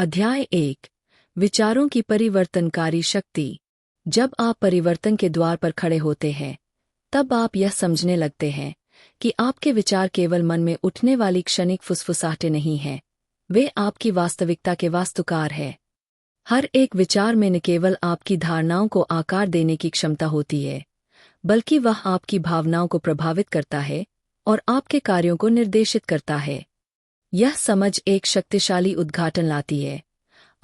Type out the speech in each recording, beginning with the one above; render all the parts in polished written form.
अध्याय 1। विचारों की परिवर्तनकारी शक्ति। जब आप परिवर्तन के द्वार पर खड़े होते हैं, तब आप यह समझने लगते हैं कि आपके विचार केवल मन में उठने वाली क्षणिक फुसफुसाहटें नहीं हैं, वे आपकी वास्तविकता के वास्तुकार हैं। हर एक विचार में न केवल आपकी धारणाओं को आकार देने की क्षमता होती है, बल्कि वह आपकी भावनाओं को प्रभावित करता है और आपके कार्यों को निर्देशित करता है। यह समझ एक शक्तिशाली उद्घाटन लाती है।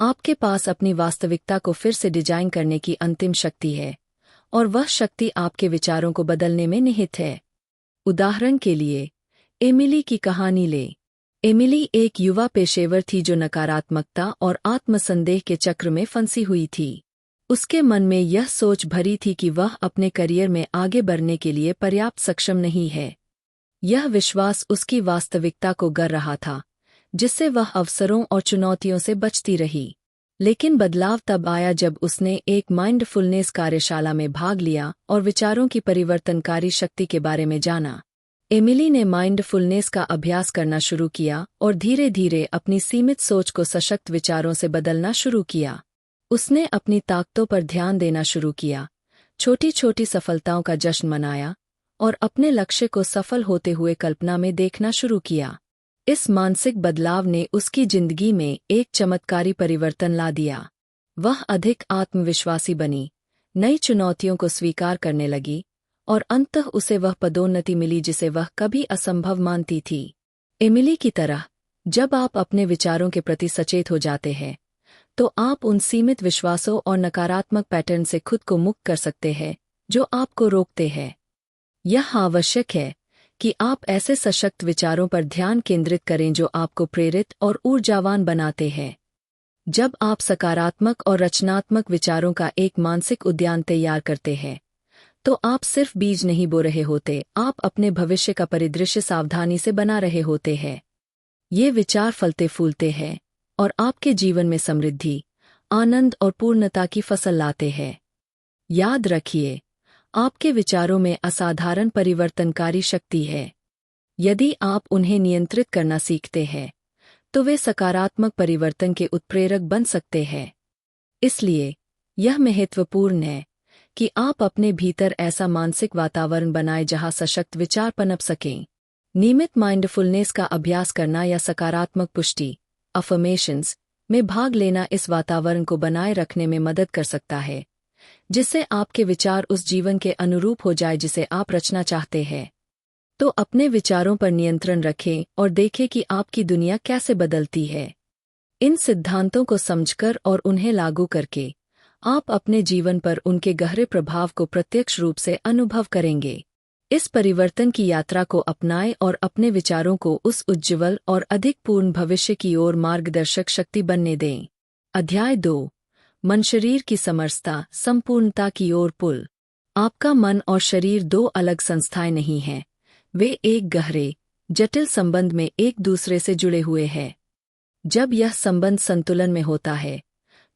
आपके पास अपनी वास्तविकता को फिर से डिजाइन करने की अंतिम शक्ति है, और वह शक्ति आपके विचारों को बदलने में निहित है। उदाहरण के लिए, एमिली की कहानी ले। एमिली एक युवा पेशेवर थी जो नकारात्मकता और आत्मसंदेह के चक्र में फंसी हुई थी। उसके मन में यह सोच भरी थी कि वह अपने करियर में आगे बढ़ने के लिए पर्याप्त सक्षम नहीं है। यह विश्वास उसकी वास्तविकता को गर रहा था, जिससे वह अवसरों और चुनौतियों से बचती रही। लेकिन बदलाव तब आया जब उसने एक माइंडफुलनेस कार्यशाला में भाग लिया और विचारों की परिवर्तनकारी शक्ति के बारे में जाना। एमिली ने माइंडफुलनेस का अभ्यास करना शुरू किया और धीरे धीरे अपनी सीमित सोच को सशक्त विचारों से बदलना शुरू किया। उसने अपनी ताकतों पर ध्यान देना शुरू किया, छोटी छोटी सफलताओं का जश्न मनाया और अपने लक्ष्य को सफल होते हुए कल्पना में देखना शुरू किया। इस मानसिक बदलाव ने उसकी जिंदगी में एक चमत्कारी परिवर्तन ला दिया। वह अधिक आत्मविश्वासी बनी, नई चुनौतियों को स्वीकार करने लगी और अंततः उसे वह पदोन्नति मिली जिसे वह कभी असंभव मानती थी। एमिली की तरह, जब आप अपने विचारों के प्रति सचेत हो जाते हैं, तो आप उन सीमित विश्वासों और नकारात्मक पैटर्न से खुद को मुक्त कर सकते हैं जो आपको रोकते हैं। यह आवश्यक है कि आप ऐसे सशक्त विचारों पर ध्यान केंद्रित करें जो आपको प्रेरित और ऊर्जावान बनाते हैं। जब आप सकारात्मक और रचनात्मक विचारों का एक मानसिक उद्यान तैयार करते हैं, तो आप सिर्फ बीज नहीं बो रहे होते, आप अपने भविष्य का परिदृश्य सावधानी से बना रहे होते हैं। ये विचार फलते फूलते हैं और आपके जीवन में समृद्धि, आनंद और पूर्णता की फसल लाते हैं। याद रखिए, आपके विचारों में असाधारण परिवर्तनकारी शक्ति है। यदि आप उन्हें नियंत्रित करना सीखते हैं, तो वे सकारात्मक परिवर्तन के उत्प्रेरक बन सकते हैं। इसलिए यह महत्वपूर्ण है कि आप अपने भीतर ऐसा मानसिक वातावरण बनाएं जहां सशक्त विचार पनप सकें। नियमित माइंडफुलनेस का अभ्यास करना या सकारात्मक पुष्टि अफर्मेशंस में भाग लेना इस वातावरण को बनाए रखने में मदद कर सकता है, जिससे आपके विचार उस जीवन के अनुरूप हो जाए जिसे आप रचना चाहते हैं। तो अपने विचारों पर नियंत्रण रखें और देखें कि आपकी दुनिया कैसे बदलती है। इन सिद्धांतों को समझकर और उन्हें लागू करके आप अपने जीवन पर उनके गहरे प्रभाव को प्रत्यक्ष रूप से अनुभव करेंगे। इस परिवर्तन की यात्रा को अपनाएं और अपने विचारों को उस उज्ज्वल और अधिक पूर्ण भविष्य की ओर मार्गदर्शक शक्ति बनने दें। अध्याय 2। मन शरीर की समरसता, संपूर्णता की ओर पुल। आपका मन और शरीर दो अलग संस्थाएं नहीं हैं, वे एक गहरे, जटिल संबंध में एक दूसरे से जुड़े हुए हैं। जब यह संबंध संतुलन में होता है,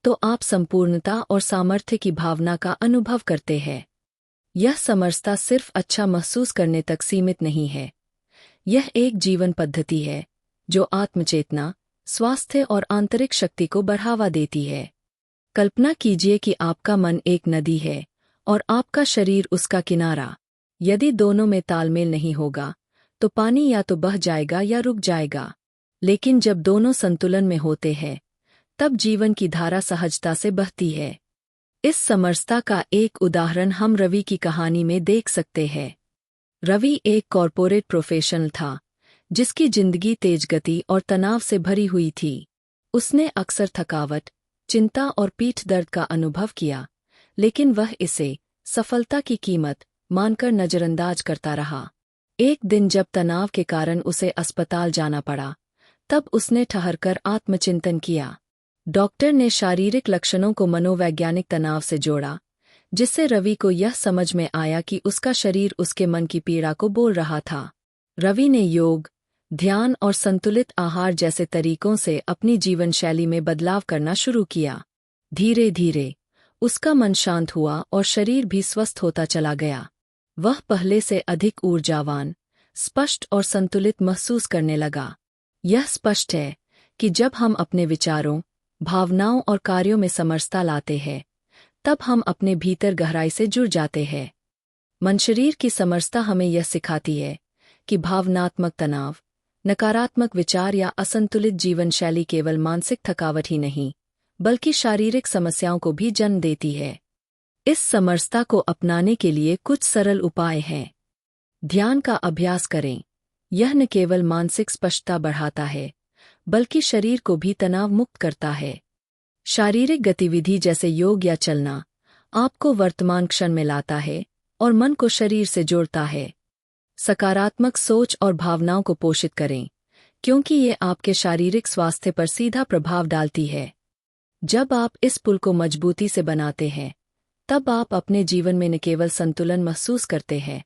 तो आप संपूर्णता और सामर्थ्य की भावना का अनुभव करते हैं। यह समरसता सिर्फ अच्छा महसूस करने तक सीमित नहीं है, यह एक जीवन पद्धति है जो आत्मचेतना, स्वास्थ्य और आंतरिक शक्ति को बढ़ावा देती है। कल्पना कीजिए कि आपका मन एक नदी है और आपका शरीर उसका किनारा। यदि दोनों में तालमेल नहीं होगा, तो पानी या तो बह जाएगा या रुक जाएगा। लेकिन जब दोनों संतुलन में होते हैं, तब जीवन की धारा सहजता से बहती है। इस समरसता का एक उदाहरण हम रवि की कहानी में देख सकते हैं। रवि एक कॉरपोरेट प्रोफेशनल था, जिसकी जिंदगी तेज गति और तनाव से भरी हुई थी। उसने अक्सर थकावट, चिंता और पीठ दर्द का अनुभव किया, लेकिन वह इसे सफलता की कीमत मानकर नजरअंदाज करता रहा। एक दिन जब तनाव के कारण उसे अस्पताल जाना पड़ा, तब उसने ठहरकर आत्मचिंतन किया। डॉक्टर ने शारीरिक लक्षणों को मनोवैज्ञानिक तनाव से जोड़ा, जिससे रवि को यह समझ में आया कि उसका शरीर उसके मन की पीड़ा को बोल रहा था। रवि ने योग, ध्यान और संतुलित आहार जैसे तरीकों से अपनी जीवन शैली में बदलाव करना शुरू किया। धीरे धीरे उसका मन शांत हुआ और शरीर भी स्वस्थ होता चला गया। वह पहले से अधिक ऊर्जावान, स्पष्ट और संतुलित महसूस करने लगा। यह स्पष्ट है कि जब हम अपने विचारों, भावनाओं और कार्यों में समरसता लाते हैं, तब हम अपने भीतर गहराई से जुड़ जाते हैं। मन शरीर की समरसता हमें यह सिखाती है कि भावनात्मक तनाव, नकारात्मक विचार या असंतुलित जीवन शैली केवल मानसिक थकावट ही नहीं, बल्कि शारीरिक समस्याओं को भी जन्म देती है। इस समरसता को अपनाने के लिए कुछ सरल उपाय हैं। ध्यान का अभ्यास करें। यह न केवल मानसिक स्पष्टता बढ़ाता है, बल्कि शरीर को भी तनाव मुक्त करता है। शारीरिक गतिविधि जैसे योग या चलना आपको वर्तमान क्षण में लाता है और मन को शरीर से जोड़ता है। सकारात्मक सोच और भावनाओं को पोषित करें, क्योंकि ये आपके शारीरिक स्वास्थ्य पर सीधा प्रभाव डालती है। जब आप इस पुल को मजबूती से बनाते हैं, तब आप अपने जीवन में न केवल संतुलन महसूस करते हैं,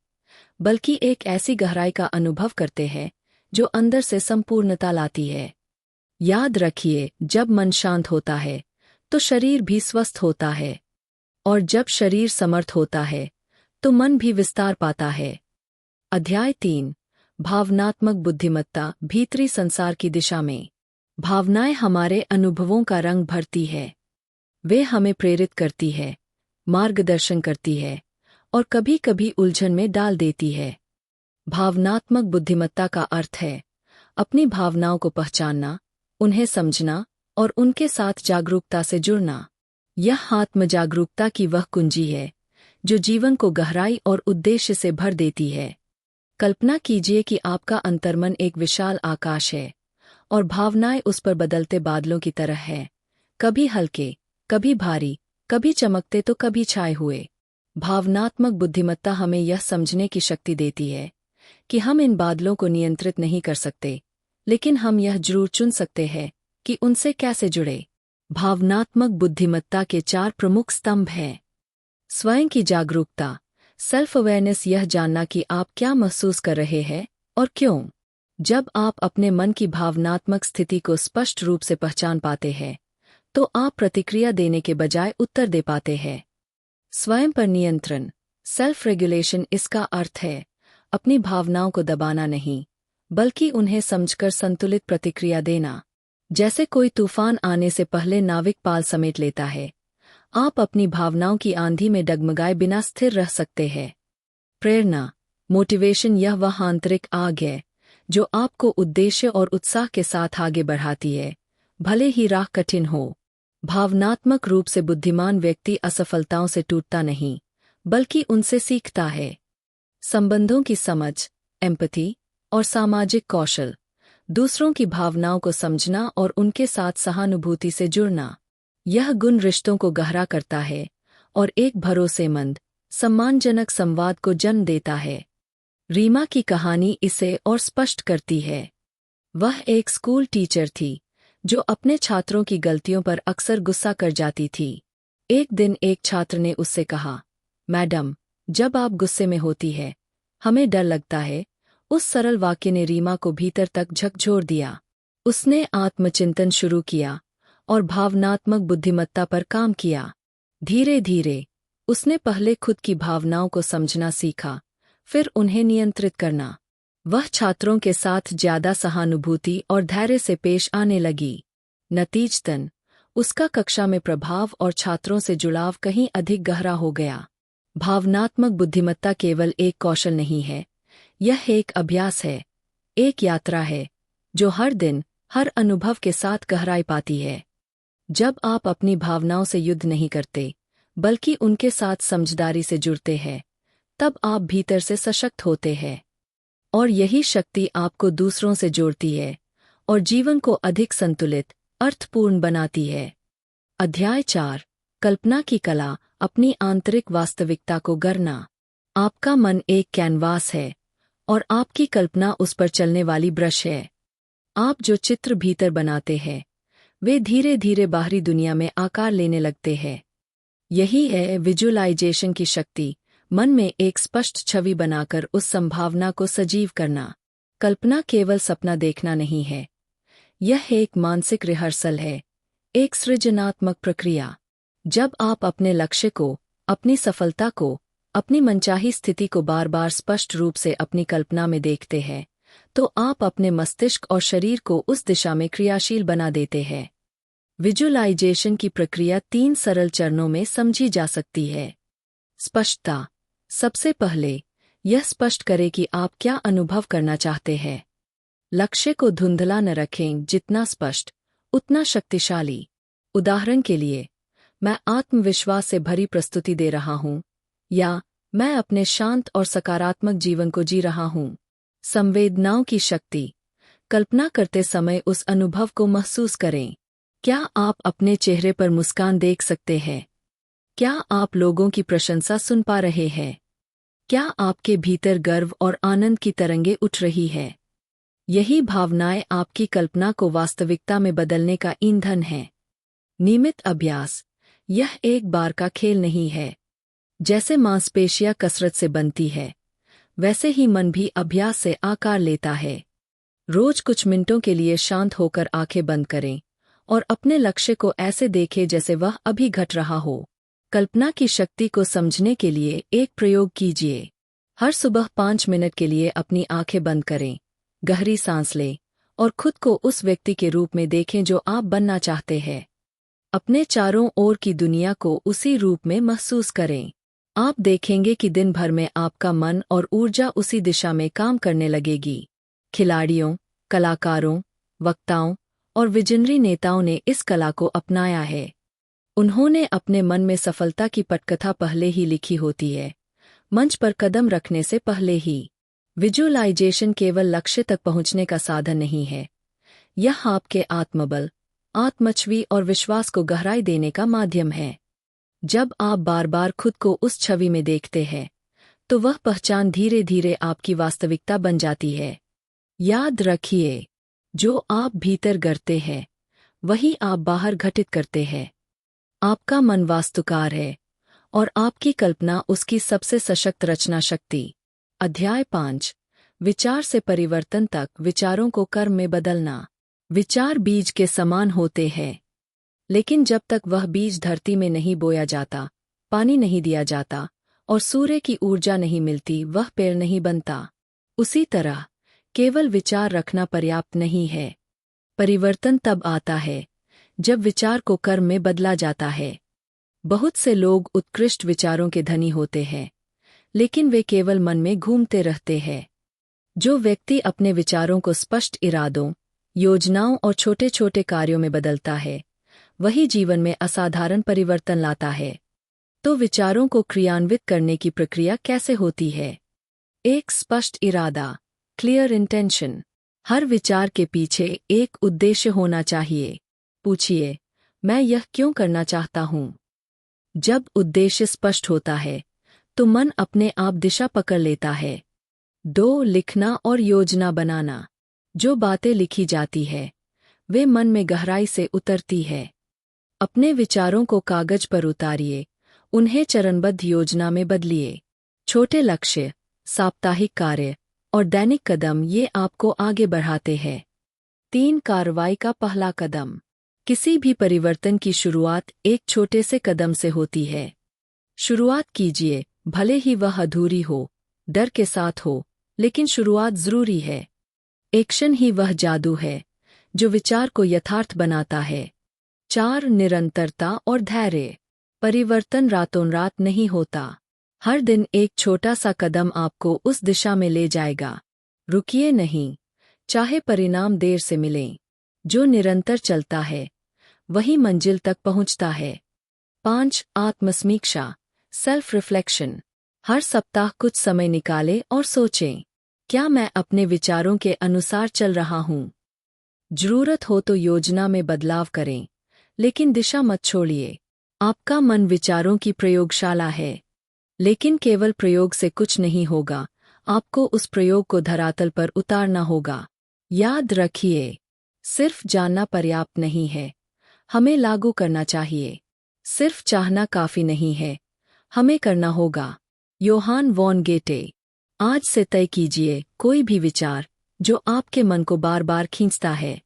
बल्कि एक ऐसी गहराई का अनुभव करते हैं जो अंदर से संपूर्णता लाती है। याद रखिए, जब मन शांत होता है तो शरीर भी स्वस्थ होता है, और जब शरीर समर्थ होता है तो मन भी विस्तार पाता है। अध्याय 3। भावनात्मक बुद्धिमत्ता भीतरी संसार की दिशा में। भावनाएं हमारे अनुभवों का रंग भरती है। वे हमें प्रेरित करती है, मार्गदर्शन करती है और कभी-कभी उलझन में डाल देती है। भावनात्मक बुद्धिमत्ता का अर्थ है अपनी भावनाओं को पहचानना, उन्हें समझना और उनके साथ जागरूकता से जुड़ना। यह आत्म-जागरूकता की वह कुंजी है जो जीवन को गहराई और उद्देश्य से भर देती है। कल्पना कीजिए कि आपका अंतर्मन एक विशाल आकाश है और भावनाएं उस पर बदलते बादलों की तरह है, कभी हल्के, कभी भारी, कभी चमकते तो कभी छाए हुए। भावनात्मक बुद्धिमत्ता हमें यह समझने की शक्ति देती है कि हम इन बादलों को नियंत्रित नहीं कर सकते, लेकिन हम यह जरूर चुन सकते हैं कि उनसे कैसे जुड़े। भावनात्मक बुद्धिमत्ता के 4 प्रमुख स्तंभ हैं। स्वयं की जागरूकता, सेल्फ अवेयरनेस, यह जानना कि आप क्या महसूस कर रहे हैं और क्यों। जब आप अपने मन की भावनात्मक स्थिति को स्पष्ट रूप से पहचान पाते हैं, तो आप प्रतिक्रिया देने के बजाय उत्तर दे पाते हैं। स्वयं पर नियंत्रण, सेल्फ रेगुलेशन, इसका अर्थ है अपनी भावनाओं को दबाना नहीं, बल्कि उन्हें समझकर संतुलित प्रतिक्रिया देना। जैसे कोई तूफान आने से पहले नाविक पाल समेट लेता है, आप अपनी भावनाओं की आंधी में डगमगाए बिना स्थिर रह सकते हैं। प्रेरणा, मोटिवेशन, यह वह आंतरिक आग है जो आपको उद्देश्य और उत्साह के साथ आगे बढ़ाती है, भले ही राह कठिन हो। भावनात्मक रूप से बुद्धिमान व्यक्ति असफलताओं से टूटता नहीं, बल्कि उनसे सीखता है। संबंधों की समझ, एम्पैथी और सामाजिक कौशल, दूसरों की भावनाओं को समझना और उनके साथ सहानुभूति से जुड़ना। यह गुण रिश्तों को गहरा करता है और एक भरोसेमंद, सम्मानजनक संवाद को जन्म देता है। रीमा की कहानी इसे और स्पष्ट करती है। वह एक स्कूल टीचर थी जो अपने छात्रों की गलतियों पर अक्सर गुस्सा कर जाती थी। एक दिन एक छात्र ने उससे कहा, मैडम, जब आप गुस्से में होती है, हमें डर लगता है। उस सरल वाक्य ने रीमा को भीतर तक झकझोर दिया। उसने आत्मचिंतन शुरू किया और भावनात्मक बुद्धिमत्ता पर काम किया। धीरे धीरे उसने पहले खुद की भावनाओं को समझना सीखा, फिर उन्हें नियंत्रित करना। वह छात्रों के साथ ज्यादा सहानुभूति और धैर्य से पेश आने लगी। नतीजतन उसका कक्षा में प्रभाव और छात्रों से जुड़ाव कहीं अधिक गहरा हो गया। भावनात्मक बुद्धिमत्ता केवल एक कौशल नहीं है, यह एक अभ्यास है, एक यात्रा है जो हर दिन, हर अनुभव के साथ गहराई पाती है। जब आप अपनी भावनाओं से युद्ध नहीं करते, बल्कि उनके साथ समझदारी से जुड़ते हैं, तब आप भीतर से सशक्त होते हैं। और यही शक्ति आपको दूसरों से जोड़ती है और जीवन को अधिक संतुलित, अर्थपूर्ण बनाती है। अध्याय 4। कल्पना की कला, अपनी आंतरिक वास्तविकता को गढ़ना। आपका मन एक कैनवास है और आपकी कल्पना उस पर चलने वाली ब्रश है। आप जो चित्र भीतर बनाते हैं, वे धीरे धीरे बाहरी दुनिया में आकार लेने लगते हैं। यही है विजुअलाइजेशन की शक्ति, मन में एक स्पष्ट छवि बनाकर उस संभावना को सजीव करना। कल्पना केवल सपना देखना नहीं है, यह एक मानसिक रिहर्सल है, एक सृजनात्मक प्रक्रिया। जब आप अपने लक्ष्य को, अपनी सफलता को, अपनी मनचाही स्थिति को बार बार स्पष्ट रूप से अपनी कल्पना में देखते हैं, तो आप अपने मस्तिष्क और शरीर को उस दिशा में क्रियाशील बना देते हैं। विजुअलाइजेशन की प्रक्रिया 3 सरल चरणों में समझी जा सकती है। स्पष्टता। सबसे पहले यह स्पष्ट करें कि आप क्या अनुभव करना चाहते हैं। लक्ष्य को धुंधला न रखें, जितना स्पष्ट उतना शक्तिशाली। उदाहरण के लिए, मैं आत्मविश्वास से भरी प्रस्तुति दे रहा हूँ, या मैं अपने शांत और सकारात्मक जीवन को जी रहा हूँ। संवेदनाओं की शक्ति। कल्पना करते समय उस अनुभव को महसूस करें। क्या आप अपने चेहरे पर मुस्कान देख सकते हैं? क्या आप लोगों की प्रशंसा सुन पा रहे हैं? क्या आपके भीतर गर्व और आनंद की तरंगें उठ रही है? यही भावनाएं आपकी कल्पना को वास्तविकता में बदलने का ईंधन हैं। नियमित अभ्यास। यह एक बार का खेल नहीं है। जैसे मांसपेशियां कसरत से बनती है, वैसे ही मन भी अभ्यास से आकार लेता है। रोज कुछ मिनटों के लिए शांत होकर आंखें बंद करें और अपने लक्ष्य को ऐसे देखें जैसे वह अभी घट रहा हो। कल्पना की शक्ति को समझने के लिए एक प्रयोग कीजिए। हर सुबह 5 मिनट के लिए अपनी आंखें बंद करें, गहरी सांस लें और खुद को उस व्यक्ति के रूप में देखें जो आप बनना चाहते हैं। अपने चारों ओर की दुनिया को उसी रूप में महसूस करें। आप देखेंगे कि दिन भर में आपका मन और ऊर्जा उसी दिशा में काम करने लगेगी। खिलाड़ियों, कलाकारों, वक्ताओं और विजनरी नेताओं ने इस कला को अपनाया है। उन्होंने अपने मन में सफलता की पटकथा पहले ही लिखी होती है, मंच पर कदम रखने से पहले ही। विजुअलाइजेशन केवल लक्ष्य तक पहुंचने का साधन नहीं है, यह आपके आत्मबल, आत्मछवि और विश्वास को गहराई देने का माध्यम है। जब आप बार बार खुद को उस छवि में देखते हैं, तो वह पहचान धीरे धीरे आपकी वास्तविकता बन जाती है। याद रखिए, जो आप भीतर गढ़ते हैं, वही आप बाहर घटित करते हैं। आपका मन वास्तुकार है और आपकी कल्पना उसकी सबसे सशक्त रचना शक्ति। अध्याय 5। विचार से परिवर्तन तक विचारों को कर्म में बदलना। विचार बीज के समान होते हैं, लेकिन जब तक वह बीज धरती में नहीं बोया जाता, पानी नहीं दिया जाता और सूर्य की ऊर्जा नहीं मिलती, वह पेड़ नहीं बनता। उसी तरह केवल विचार रखना पर्याप्त नहीं है। परिवर्तन तब आता है जब विचार को कर्म में बदला जाता है। बहुत से लोग उत्कृष्ट विचारों के धनी होते हैं, लेकिन वे केवल मन में घूमते रहते हैं। जो व्यक्ति अपने विचारों को स्पष्ट इरादों, योजनाओं और छोटे छोटे कार्यों में बदलता है, वही जीवन में असाधारण परिवर्तन लाता है। तो विचारों को क्रियान्वित करने की प्रक्रिया कैसे होती है? एक स्पष्ट इरादा, क्लियर इंटेंशन। हर विचार के पीछे एक उद्देश्य होना चाहिए। पूछिए, मैं यह क्यों करना चाहता हूँ? जब उद्देश्य स्पष्ट होता है, तो मन अपने आप दिशा पकड़ लेता है। 2. लिखना और योजना बनाना। जो बातें लिखी जाती है, वे मन में गहराई से उतरती है। अपने विचारों को कागज पर उतारिए, उन्हें चरणबद्ध योजना में बदलिए। छोटे लक्ष्य, साप्ताहिक कार्य और दैनिक कदम ये आपको आगे बढ़ाते हैं। 3. कार्रवाई का पहला कदम। किसी भी परिवर्तन की शुरुआत एक छोटे से कदम से होती है। शुरुआत कीजिए, भले ही वह अधूरी हो, डर के साथ हो, लेकिन शुरुआत जरूरी है। एक्शन ही वह जादू है जो विचार को यथार्थ बनाता है। 4. निरंतरता और धैर्य। परिवर्तन रातों रात नहीं होता। हर दिन एक छोटा सा कदम आपको उस दिशा में ले जाएगा। रुकिए नहीं, चाहे परिणाम देर से मिलें। जो निरंतर चलता है, वही मंजिल तक पहुंचता है। 5. आत्मसमीक्षा, सेल्फ रिफ्लेक्शन। हर सप्ताह कुछ समय निकालें और सोचें, क्या मैं अपने विचारों के अनुसार चल रहा हूँ? जरूरत हो तो योजना में बदलाव करें, लेकिन दिशा मत छोड़िए। आपका मन विचारों की प्रयोगशाला है, लेकिन केवल प्रयोग से कुछ नहीं होगा, आपको उस प्रयोग को धरातल पर उतारना होगा। याद रखिए, सिर्फ जानना पर्याप्त नहीं है, हमें लागू करना चाहिए। सिर्फ चाहना काफी नहीं है, हमें करना होगा। योहान वॉन गेटे। आज से तय कीजिए, कोई भी विचार जो आपके मन को बार बार खींचता है,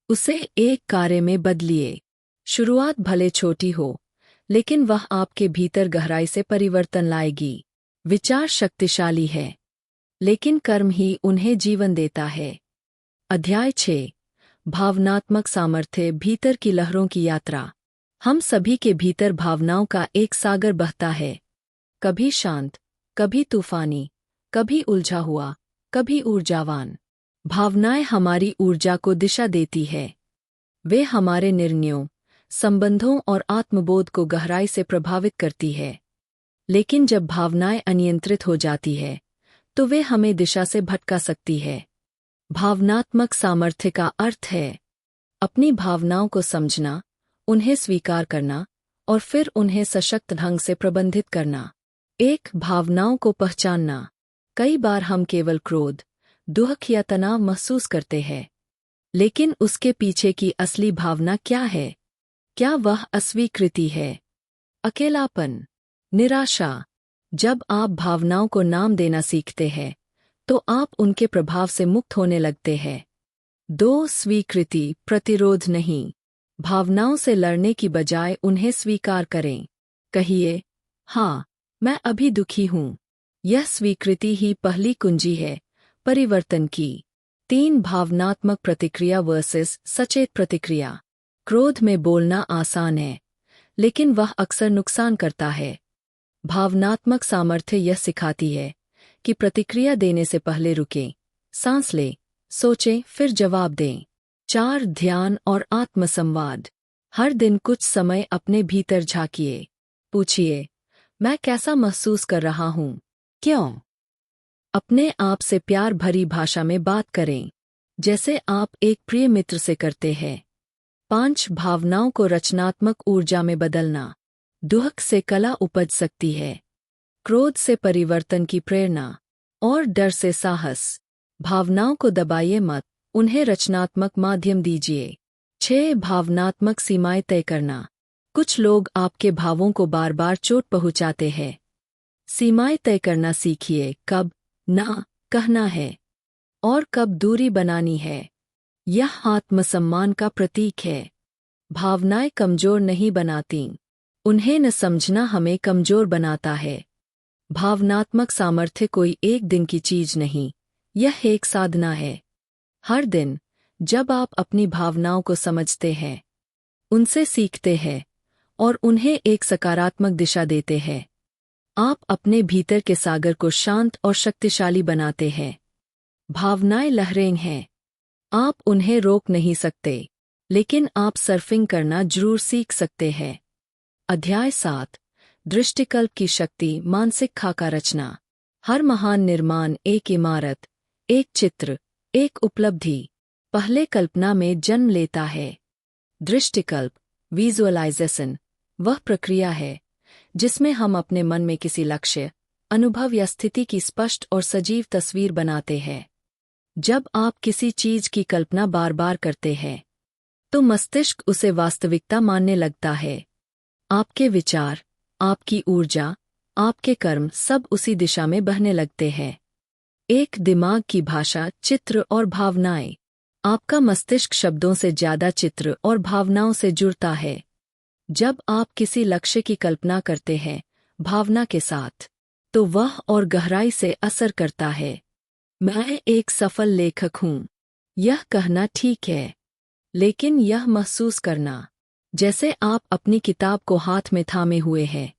उसे एक कार्य में बदलिए। शुरुआत भले छोटी हो, लेकिन वह आपके भीतर गहराई से परिवर्तन लाएगी। विचार शक्तिशाली है, लेकिन कर्म ही उन्हें जीवन देता है। अध्याय 6। भावनात्मक सामर्थ्य, भीतर की लहरों की यात्रा। हम सभी के भीतर भावनाओं का एक सागर बहता है, कभी शांत, कभी तूफानी, कभी उलझा हुआ, कभी ऊर्जावान। भावनाएं हमारी ऊर्जा को दिशा देती है। वे हमारे निर्णयों, संबंधों और आत्मबोध को गहराई से प्रभावित करती है। लेकिन जब भावनाएं अनियंत्रित हो जाती है, तो वे हमें दिशा से भटका सकती है। भावनात्मक सामर्थ्य का अर्थ है अपनी भावनाओं को समझना, उन्हें स्वीकार करना और फिर उन्हें सशक्त ढंग से प्रबंधित करना। एक, भावनाओं को पहचानना। कई बार हम केवल क्रोध, दुख या तनाव महसूस करते हैं, लेकिन उसके पीछे की असली भावना क्या है? क्या वह अस्वीकृति है, अकेलापन, निराशा? जब आप भावनाओं को नाम देना सीखते हैं, तो आप उनके प्रभाव से मुक्त होने लगते हैं। 2, स्वीकृति, प्रतिरोध नहीं। भावनाओं से लड़ने की बजाय उन्हें स्वीकार करें। कहिए, हाँ, मैं अभी दुखी हूँ। यह स्वीकृति ही पहली कुंजी है परिवर्तन की। 3, भावनात्मक प्रतिक्रिया वर्सेस सचेत प्रतिक्रिया। क्रोध में बोलना आसान है, लेकिन वह अक्सर नुकसान करता है। भावनात्मक सामर्थ्य यह सिखाती है कि प्रतिक्रिया देने से पहले रुकें, सांस लें, सोचें, फिर जवाब दें। 4, ध्यान और आत्मसंवाद। हर दिन कुछ समय अपने भीतर झांकिए। पूछिए, मैं कैसा महसूस कर रहा हूँ? क्यों? अपने आप से प्यार भरी भाषा में बात करें, जैसे आप एक प्रिय मित्र से करते हैं। 5, भावनाओं को रचनात्मक ऊर्जा में बदलना। दुख से कला उपज सकती है, क्रोध से परिवर्तन की प्रेरणा और डर से साहस। भावनाओं को दबाइए मत, उन्हें रचनात्मक माध्यम दीजिए। 6, भावनात्मक सीमाएं तय करना। कुछ लोग आपके भावों को बार बार चोट पहुंचाते हैं। सीमाएं तय करना सीखिए, कब ना कहना है और कब दूरी बनानी है। यह आत्मसम्मान का प्रतीक है। भावनाएं कमजोर नहीं बनाती, उन्हें न समझना हमें कमजोर बनाता है। भावनात्मक सामर्थ्य कोई एक दिन की चीज नहीं, यह एक साधना है। हर दिन जब आप अपनी भावनाओं को समझते हैं, उनसे सीखते हैं और उन्हें एक सकारात्मक दिशा देते हैं, आप अपने भीतर के सागर को शांत और शक्तिशाली बनाते हैं। भावनाएं लहरें हैं, आप उन्हें रोक नहीं सकते, लेकिन आप सर्फिंग करना जरूर सीख सकते हैं। अध्याय 7, दृष्टिकल्प की शक्ति, मानसिक खाका रचना। हर महान निर्माण एक इमारत, एक चित्र, एक उपलब्धि पहले कल्पना में जन्म लेता है। दृष्टिकल्प, विजुअलाइजेशन, वह प्रक्रिया है जिसमें हम अपने मन में किसी लक्ष्य, अनुभव या स्थिति की स्पष्ट और सजीव तस्वीर बनाते हैं। जब आप किसी चीज की कल्पना बार बार करते हैं, तो मस्तिष्क उसे वास्तविकता मानने लगता है। आपके विचार, आपकी ऊर्जा, आपके कर्म सब उसी दिशा में बहने लगते हैं। एक, दिमाग की भाषा, चित्र और भावनाएं। आपका मस्तिष्क शब्दों से ज्यादा चित्र और भावनाओं से जुड़ता है। जब आप किसी लक्ष्य की कल्पना करते हैं भावना के साथ, तो वह और गहराई से असर करता है। मैं एक सफल लेखक हूँ, यह कहना ठीक है, लेकिन यह महसूस करना, जैसे आप अपनी किताब को हाथ में थामे हुए हैं,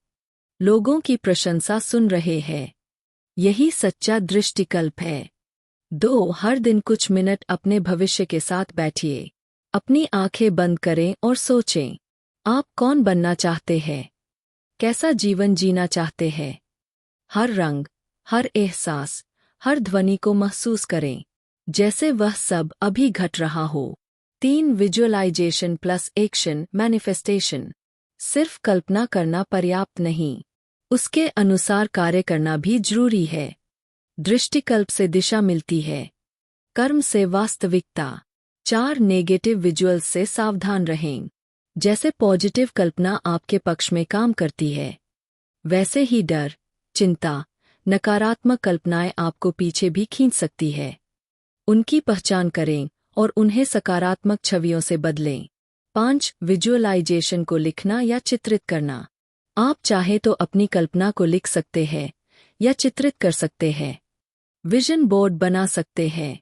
लोगों की प्रशंसा सुन रहे हैं, यही सच्चा दृष्टिकल्प है। 2, हर दिन कुछ मिनट अपने भविष्य के साथ बैठिए। अपनी आंखें बंद करें और सोचें, आप कौन बनना चाहते हैं, कैसा जीवन जीना चाहते हैं। हर रंग, हर एहसास, हर ध्वनि को महसूस करें, जैसे वह सब अभी घट रहा हो। 3, विजुअलाइजेशन प्लस एक्शन, मैनिफेस्टेशन। सिर्फ कल्पना करना पर्याप्त नहीं, उसके अनुसार कार्य करना भी जरूरी है। दृष्टिकल्प से दिशा मिलती है, कर्म से वास्तविकता। 4, नेगेटिव विजुअल्स से सावधान रहें। जैसे पॉजिटिव कल्पना आपके पक्ष में काम करती है, वैसे ही डर, चिंता, नकारात्मक कल्पनाएं आपको पीछे भी खींच सकती है। उनकी पहचान करें और उन्हें सकारात्मक छवियों से बदलें। 5, विजुअलाइजेशन को लिखना या चित्रित करना। आप चाहे तो अपनी कल्पना को लिख सकते हैं या चित्रित कर सकते हैं। विजन बोर्ड बना सकते हैं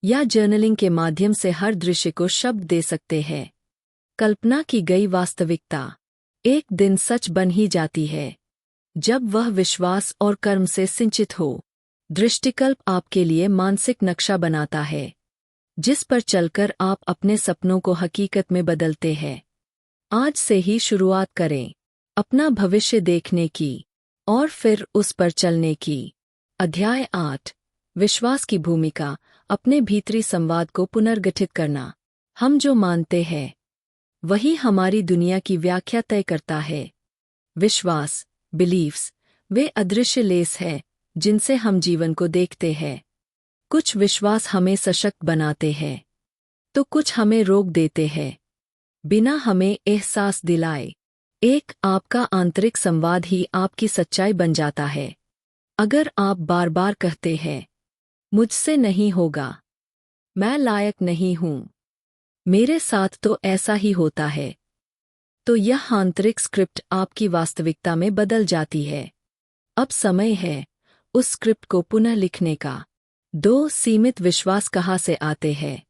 या जर्नलिंग के माध्यम से हर दृश्य को शब्द दे सकते हैं। कल्पना की गई वास्तविकता एक दिन सच बन ही जाती है, जब वह विश्वास और कर्म से सिंचित हो। दृष्टिकल्प आपके लिए मानसिक नक्शा बनाता है, जिस पर चलकर आप अपने सपनों को हकीकत में बदलते हैं। आज से ही शुरुआत करें अपना भविष्य देखने की और फिर उस पर चलने की। अध्याय 8 विश्वास की भूमिका अपने भीतरी संवाद को पुनर्गठित करना। हम जो मानते हैं वही हमारी दुनिया की व्याख्या तय करता है। विश्वास बिलीफ्स वे अदृश्य लेस है जिनसे हम जीवन को देखते हैं। कुछ विश्वास हमें सशक्त बनाते हैं, तो कुछ हमें रोक देते हैं, बिना हमें एहसास दिलाए। एक आपका आंतरिक संवाद ही आपकी सच्चाई बन जाता है। अगर आप बार बार कहते हैं, मुझसे नहीं होगा, मैं लायक नहीं हूं, मेरे साथ तो ऐसा ही होता है, तो यह आंतरिक स्क्रिप्ट आपकी वास्तविकता में बदल जाती है। अब समय है उस स्क्रिप्ट को पुनः लिखने का। 2 सीमित विश्वास कहाँ से आते हैं?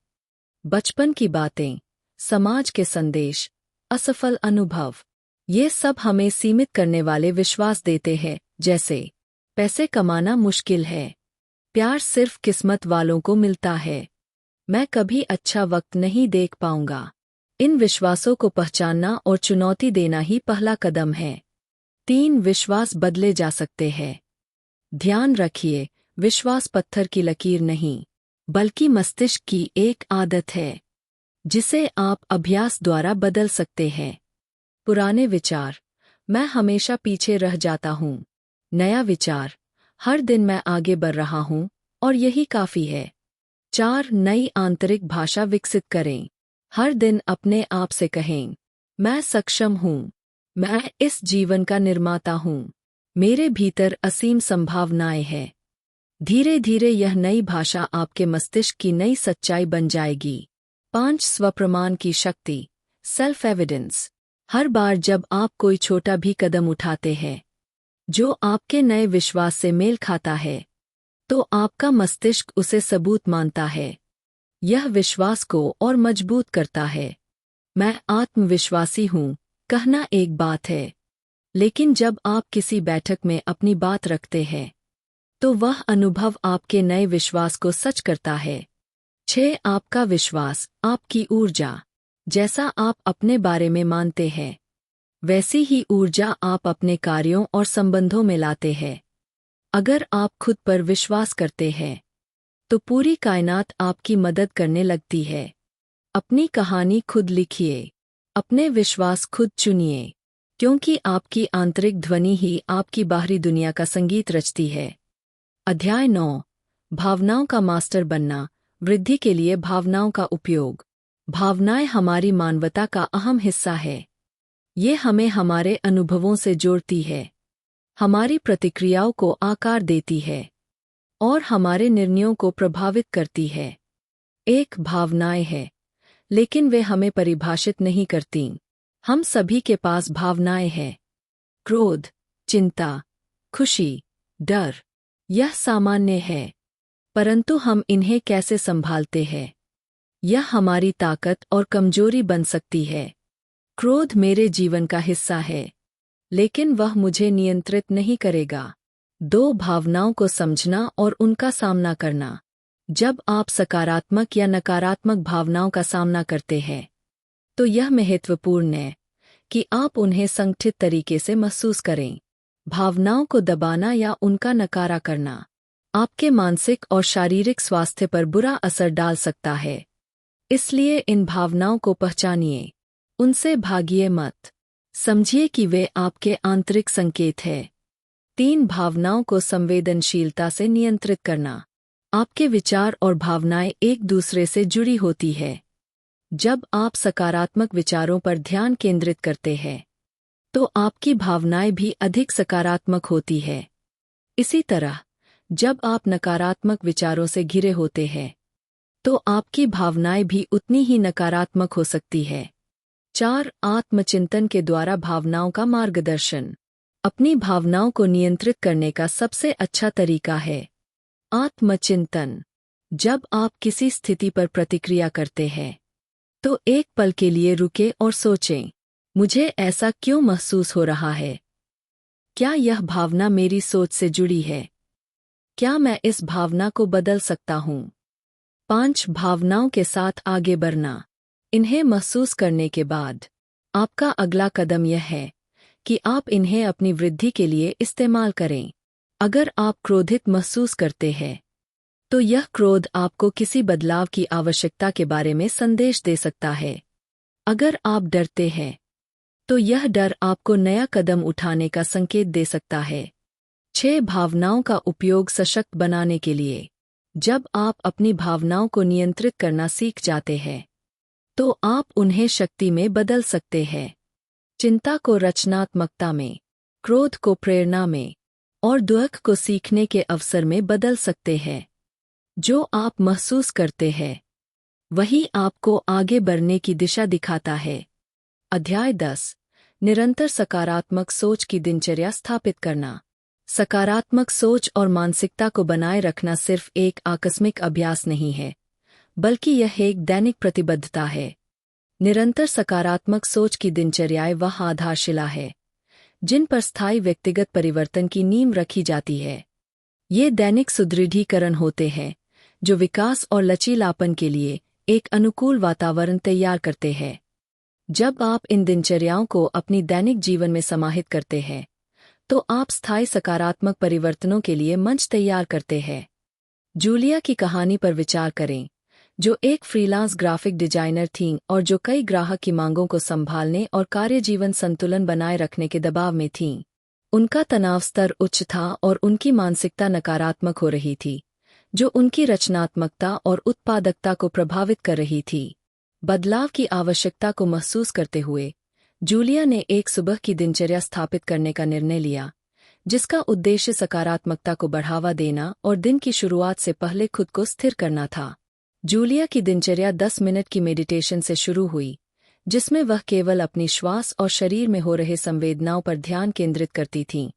बचपन की बातें, समाज के संदेश, असफल अनुभव, ये सब हमें सीमित करने वाले विश्वास देते हैं, जैसे पैसे कमाना मुश्किल है, प्यार सिर्फ किस्मत वालों को मिलता है, मैं कभी अच्छा वक्त नहीं देख पाऊंगा। इन विश्वासों को पहचानना और चुनौती देना ही पहला कदम है। 3 विश्वास बदले जा सकते हैं। ध्यान रखिए, विश्वास पत्थर की लकीर नहीं, बल्कि मस्तिष्क की एक आदत है, जिसे आप अभ्यास द्वारा बदल सकते हैं। पुराने विचार, मैं हमेशा पीछे रह जाता हूँ। नया विचार, हर दिन मैं आगे बढ़ रहा हूँ और यही काफी है। 4 नई आंतरिक भाषा विकसित करें। हर दिन अपने आप से कहें, मैं सक्षम हूँ, मैं इस जीवन का निर्माता हूँ, मेरे भीतर असीम संभावनाएं हैं। धीरे धीरे यह नई भाषा आपके मस्तिष्क की नई सच्चाई बन जाएगी। 5 स्वप्रमाण की शक्ति, सेल्फ एविडेंस। हर बार जब आप कोई छोटा भी कदम उठाते हैं जो आपके नए विश्वास से मेल खाता है, तो आपका मस्तिष्क उसे सबूत मानता है। यह विश्वास को और मजबूत करता है। मैं आत्मविश्वासी हूँ कहना एक बात है, लेकिन जब आप किसी बैठक में अपनी बात रखते हैं, तो वह अनुभव आपके नए विश्वास को सच करता है। 6 आपका विश्वास, आपकी ऊर्जा। जैसा आप अपने बारे में मानते हैं, वैसी ही ऊर्जा आप अपने कार्यों और संबंधों में लाते हैं। अगर आप खुद पर विश्वास करते हैं, तो पूरी कायनात आपकी मदद करने लगती है। अपनी कहानी खुद लिखिए, अपने विश्वास खुद चुनिए, क्योंकि आपकी आंतरिक ध्वनि ही आपकी बाहरी दुनिया का संगीत रचती है। अध्याय 9 भावनाओं का मास्टर बनना, वृद्धि के लिए भावनाओं का उपयोग। भावनाएं हमारी मानवता का अहम हिस्सा है। ये हमें हमारे अनुभवों से जोड़ती है, हमारी प्रतिक्रियाओं को आकार देती है और हमारे निर्णयों को प्रभावित करती है। एक भावनाएं हैं, लेकिन वे हमें परिभाषित नहीं करतीं। हम सभी के पास भावनाएं हैं। क्रोध, चिंता, खुशी, डर, यह सामान्य है, परंतु हम इन्हें कैसे संभालते हैं, यह हमारी ताकत और कमजोरी बन सकती है। क्रोध मेरे जीवन का हिस्सा है, लेकिन वह मुझे नियंत्रित नहीं करेगा। 2 भावनाओं को समझना और उनका सामना करना। जब आप सकारात्मक या नकारात्मक भावनाओं का सामना करते हैं, तो यह महत्वपूर्ण है कि आप उन्हें संगठित तरीके से महसूस करें। भावनाओं को दबाना या उनका नकारा करना आपके मानसिक और शारीरिक स्वास्थ्य पर बुरा असर डाल सकता है। इसलिए इन भावनाओं को पहचानिए, उनसे भागिए मत। समझिए कि वे आपके आंतरिक संकेत हैं। 3 भावनाओं को संवेदनशीलता से नियंत्रित करना। आपके विचार और भावनाएं एक दूसरे से जुड़ी होती है। जब आप सकारात्मक विचारों पर ध्यान केंद्रित करते हैं, तो आपकी भावनाएं भी अधिक सकारात्मक होती है। इसी तरह जब आप नकारात्मक विचारों से घिरे होते हैं, तो आपकी भावनाएं भी उतनी ही नकारात्मक हो सकती है। 4 आत्मचिंतन के द्वारा भावनाओं का मार्गदर्शन। अपनी भावनाओं को नियंत्रित करने का सबसे अच्छा तरीका है आत्मचिंतन। जब आप किसी स्थिति पर प्रतिक्रिया करते हैं तो एक पल के लिए रुकें और सोचें, मुझे ऐसा क्यों महसूस हो रहा है? क्या यह भावना मेरी सोच से जुड़ी है? क्या मैं इस भावना को बदल सकता हूँ? 5 भावनाओं के साथ आगे बढ़ना। इन्हें महसूस करने के बाद आपका अगला कदम यह है कि आप इन्हें अपनी वृद्धि के लिए इस्तेमाल करें। अगर आप क्रोधित महसूस करते हैं तो यह क्रोध आपको किसी बदलाव की आवश्यकता के बारे में संदेश दे सकता है। अगर आप डरते हैं तो यह डर आपको नया कदम उठाने का संकेत दे सकता है। 6 भावनाओं का उपयोग सशक्त बनाने के लिए। जब आप अपनी भावनाओं को नियंत्रित करना सीख जाते हैं तो आप उन्हें शक्ति में बदल सकते हैं। चिंता को रचनात्मकता में, क्रोध को प्रेरणा में और दुख को सीखने के अवसर में बदल सकते हैं। जो आप महसूस करते हैं वही आपको आगे बढ़ने की दिशा दिखाता है। अध्याय 10 निरंतर सकारात्मक सोच की दिनचर्या स्थापित करना। सकारात्मक सोच और मानसिकता को बनाए रखना सिर्फ एक आकस्मिक अभ्यास नहीं है, बल्कि यह एक दैनिक प्रतिबद्धता है। निरंतर सकारात्मक सोच की दिनचर्याएं वह आधारशिला है जिन पर स्थायी व्यक्तिगत परिवर्तन की नींव रखी जाती है। ये दैनिक सुदृढ़ीकरण होते हैं जो विकास और लचीलापन के लिए एक अनुकूल वातावरण तैयार करते हैं। जब आप इन दिनचर्याओं को अपनी दैनिक जीवन में समाहित करते हैं तो आप स्थायी सकारात्मक परिवर्तनों के लिए मंच तैयार करते हैं। जूलिया की कहानी पर विचार करें, जो एक फ्रीलांस ग्राफिक डिजाइनर थीं और जो कई ग्राहक की मांगों को संभालने और कार्य जीवन संतुलन बनाए रखने के दबाव में थीं। उनका तनाव स्तर उच्च था और उनकी मानसिकता नकारात्मक हो रही थी, जो उनकी रचनात्मकता और उत्पादकता को प्रभावित कर रही थी। बदलाव की आवश्यकता को महसूस करते हुए जूलिया ने एक सुबह की दिनचर्या स्थापित करने का निर्णय लिया, जिसका उद्देश्य सकारात्मकता को बढ़ावा देना और दिन की शुरुआत से पहले खुद को स्थिर करना था। जूलिया की दिनचर्या 10 मिनट की मेडिटेशन से शुरू हुई, जिसमें वह केवल अपनी श्वास और शरीर में हो रहे संवेदनाओं पर ध्यान केंद्रित करती थीं,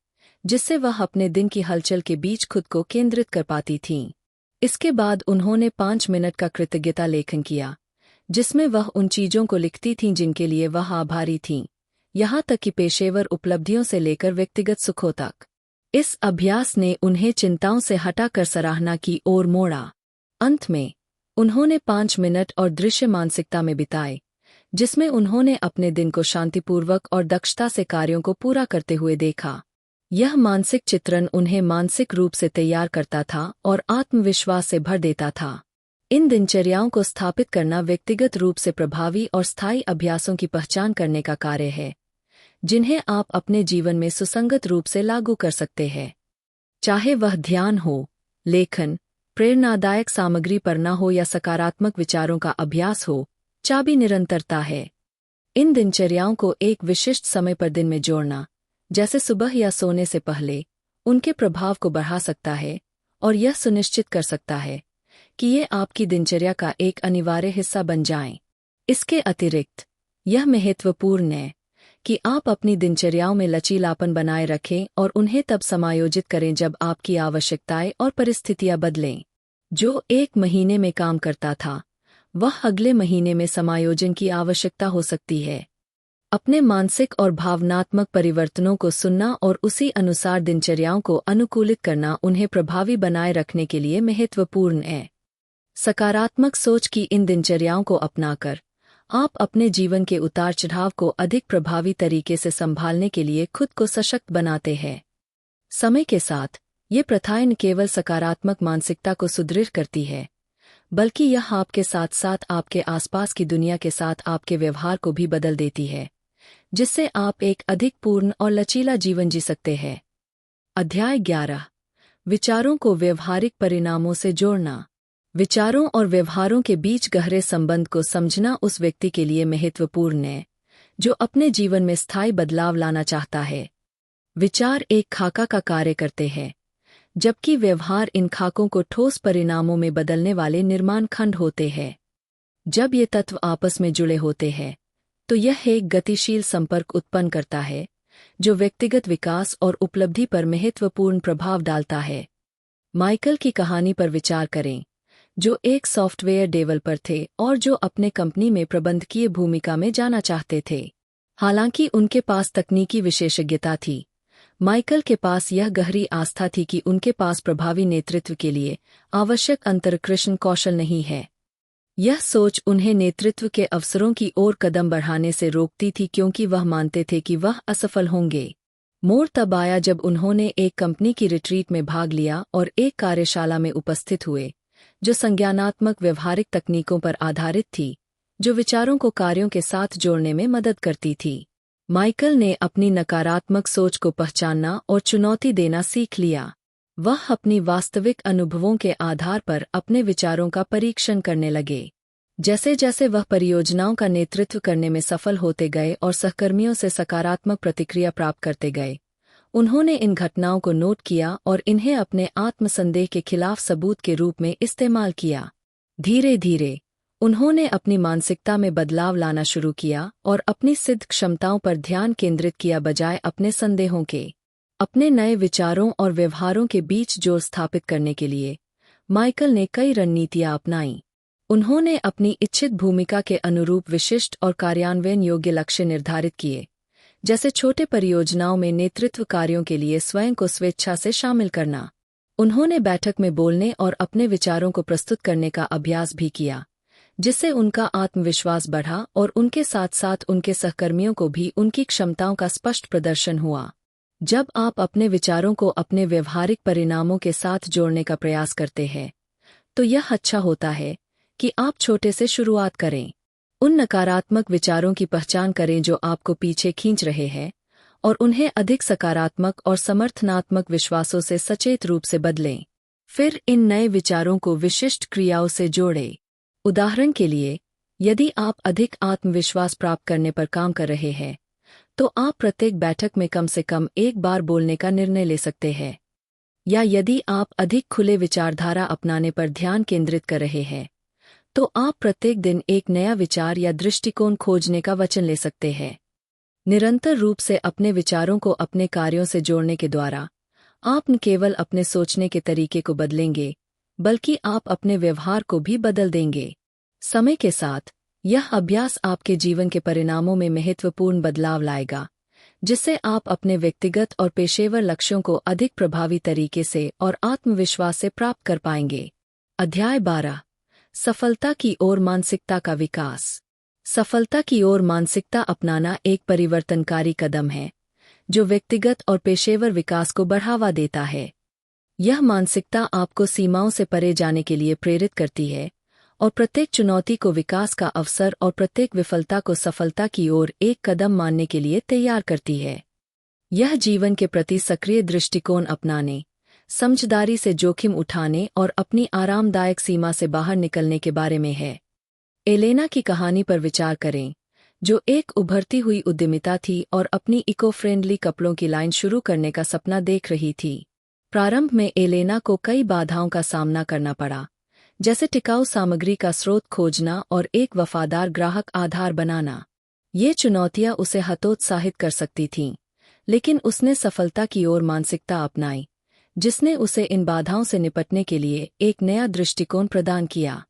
जिससे वह अपने दिन की हलचल के बीच खुद को केंद्रित कर पाती थीं। इसके बाद उन्होंने 5 मिनट का कृतज्ञता लेखन किया, जिसमें वह उन चीजों को लिखती थीं जिनके लिए वह आभारी थीं, यहाँ तक कि पेशेवर उपलब्धियों से लेकर व्यक्तिगत सुखों तक। इस अभ्यास ने उन्हें चिंताओं से हटाकर सराहना की ओर मोड़ा। अंत में उन्होंने 5 मिनट और दृश्य मानसिकता में बिताए, जिसमें उन्होंने अपने दिन को शांतिपूर्वक और दक्षता से कार्यों को पूरा करते हुए देखा। यह मानसिक चित्रण उन्हें मानसिक रूप से तैयार करता था और आत्मविश्वास से भर देता था। इन दिनचर्याओं को स्थापित करना व्यक्तिगत रूप से प्रभावी और स्थायी अभ्यासों की पहचान करने का कार्य है, जिन्हें आप अपने जीवन में सुसंगत रूप से लागू कर सकते हैं। चाहे वह ध्यान हो, लेखन, प्रेरणादायक सामग्री पढ़ना हो या सकारात्मक विचारों का अभ्यास हो, चाबी निरंतरता है। इन दिनचर्याओं को एक विशिष्ट समय पर दिन में जोड़ना, जैसे सुबह या सोने से पहले, उनके प्रभाव को बढ़ा सकता है और यह सुनिश्चित कर सकता है कि ये आपकी दिनचर्या का एक अनिवार्य हिस्सा बन जाएं। इसके अतिरिक्त यह महत्वपूर्ण है कि आप अपनी दिनचर्याओं में लचीलापन बनाए रखें और उन्हें तब समायोजित करें जब आपकी आवश्यकताएं और परिस्थितियां बदलें। जो एक महीने में काम करता था, वह अगले महीने में समायोजन की आवश्यकता हो सकती है। अपने मानसिक और भावनात्मक परिवर्तनों को सुनना और उसी अनुसार दिनचर्याओं को अनुकूलित करना उन्हें प्रभावी बनाए रखने के लिए महत्वपूर्ण है। सकारात्मक सोच की इन दिनचर्याओं को अपनाकर आप अपने जीवन के उतार चढ़ाव को अधिक प्रभावी तरीके से संभालने के लिए खुद को सशक्त बनाते हैं। समय के साथ ये प्रथाएं न केवल सकारात्मक मानसिकता को सुदृढ़ करती है, बल्कि यह आपके साथ साथ आपके आसपास की दुनिया के साथ आपके व्यवहार को भी बदल देती है, जिससे आप एक अधिक पूर्ण और लचीला जीवन जी सकते हैं। अध्याय 11 विचारों को व्यवहारिक परिणामों से जोड़ना। विचारों और व्यवहारों के बीच गहरे संबंध को समझना उस व्यक्ति के लिए महत्वपूर्ण है जो अपने जीवन में स्थायी बदलाव लाना चाहता है। विचार एक खाका का कार्य करते हैं, जबकि व्यवहार इन खाकों को ठोस परिणामों में बदलने वाले निर्माण खंड होते हैं। जब ये तत्व आपस में जुड़े होते हैं तो यह एक गतिशील संपर्क उत्पन्न करता है जो व्यक्तिगत विकास और उपलब्धि पर महत्वपूर्ण प्रभाव डालता है। माइकल की कहानी पर विचार करें, जो एक सॉफ्टवेयर डेवलपर थे और जो अपने कंपनी में प्रबंधकीय भूमिका में जाना चाहते थे। हालांकि उनके पास तकनीकी विशेषज्ञता थी, माइकल के पास यह गहरी आस्था थी कि उनके पास प्रभावी नेतृत्व के लिए आवश्यक अंतर्कृष्ण कौशल नहीं है। यह सोच उन्हें नेतृत्व के अवसरों की ओर कदम बढ़ाने से रोकती थी क्योंकि वह मानते थे कि वह असफल होंगे। मोड़ तब आया जब उन्होंने एक कंपनी की रिट्रीट में भाग लिया और एक कार्यशाला में उपस्थित हुए जो संज्ञानात्मक व्यवहारिक तकनीकों पर आधारित थी, जो विचारों को कार्यों के साथ जोड़ने में मदद करती थी। माइकल ने अपनी नकारात्मक सोच को पहचानना और चुनौती देना सीख लिया। वह अपनी वास्तविक अनुभवों के आधार पर अपने विचारों का परीक्षण करने लगे। जैसे जैसे वह परियोजनाओं का नेतृत्व करने में सफल होते गए और सहकर्मियों से सकारात्मक प्रतिक्रिया प्राप्त करते गए, उन्होंने इन घटनाओं को नोट किया और इन्हें अपने आत्मसंदेह के खिलाफ सबूत के रूप में इस्तेमाल किया। धीरे धीरे उन्होंने अपनी मानसिकता में बदलाव लाना शुरू किया और अपनी सिद्ध क्षमताओं पर ध्यान केंद्रित किया बजाय अपने संदेहों के। अपने नए विचारों और व्यवहारों के बीच जोड़ स्थापित करने के लिए माइकल ने कई रणनीतियां अपनाईं। उन्होंने अपनी इच्छित भूमिका के अनुरूप विशिष्ट और कार्यान्वयन योग्य लक्ष्य निर्धारित किए, जैसे छोटे परियोजनाओं में नेतृत्व कार्यों के लिए स्वयं को स्वेच्छा से शामिल करना। उन्होंने बैठक में बोलने और अपने विचारों को प्रस्तुत करने का अभ्यास भी किया, जिससे उनका आत्मविश्वास बढ़ा और उनके साथ साथ उनके सहकर्मियों को भी उनकी क्षमताओं का स्पष्ट प्रदर्शन हुआ। जब आप अपने विचारों को अपने व्यवहारिक परिणामों के साथ जोड़ने का प्रयास करते हैं, तो यह अच्छा होता है कि आप छोटे से शुरुआत करें। उन नकारात्मक विचारों की पहचान करें जो आपको पीछे खींच रहे हैं और उन्हें अधिक सकारात्मक और समर्थनात्मक विश्वासों से सचेत रूप से बदलें। फिर इन नए विचारों को विशिष्ट क्रियाओं से जोड़ें। उदाहरण के लिए, यदि आप अधिक आत्मविश्वास प्राप्त करने पर काम कर रहे हैं, तो आप प्रत्येक बैठक में कम से कम एक बार बोलने का निर्णय ले सकते हैं। या यदि आप अधिक खुले विचारधारा अपनाने पर ध्यान केंद्रित कर रहे हैं, तो आप प्रत्येक दिन एक नया विचार या दृष्टिकोण खोजने का वचन ले सकते हैं। निरंतर रूप से अपने विचारों को अपने कार्यों से जोड़ने के द्वारा आप न केवल अपने सोचने के तरीके को बदलेंगे, बल्कि आप अपने व्यवहार को भी बदल देंगे। समय के साथ यह अभ्यास आपके जीवन के परिणामों में महत्वपूर्ण बदलाव लाएगा, जिससे आप अपने व्यक्तिगत और पेशेवर लक्ष्यों को अधिक प्रभावी तरीके से और आत्मविश्वास से प्राप्त कर पाएंगे। अध्याय 12, सफलता की ओर मानसिकता का विकास। सफलता की ओर मानसिकता अपनाना एक परिवर्तनकारी कदम है, जो व्यक्तिगत और पेशेवर विकास को बढ़ावा देता है। यह मानसिकता आपको सीमाओं से परे जाने के लिए प्रेरित करती है और प्रत्येक चुनौती को विकास का अवसर और प्रत्येक विफलता को सफलता की ओर एक कदम मानने के लिए तैयार करती है। यह जीवन के प्रति सक्रिय दृष्टिकोण अपनाने, समझदारी से जोखिम उठाने और अपनी आरामदायक सीमा से बाहर निकलने के बारे में है। एलेना की कहानी पर विचार करें, जो एक उभरती हुई उद्यमिता थी और अपनी इको फ्रेंडली कपड़ों की लाइन शुरू करने का सपना देख रही थी। प्रारंभ में एलेना को कई बाधाओं का सामना करना पड़ा, जैसे टिकाऊ सामग्री का स्रोत खोजना और एक वफादार ग्राहक आधार बनाना। ये चुनौतियां उसे हतोत्साहित कर सकती थीं, लेकिन उसने सफलता की ओर मानसिकता अपनाई, जिसने उसे इन बाधाओं से निपटने के लिए एक नया दृष्टिकोण प्रदान किया।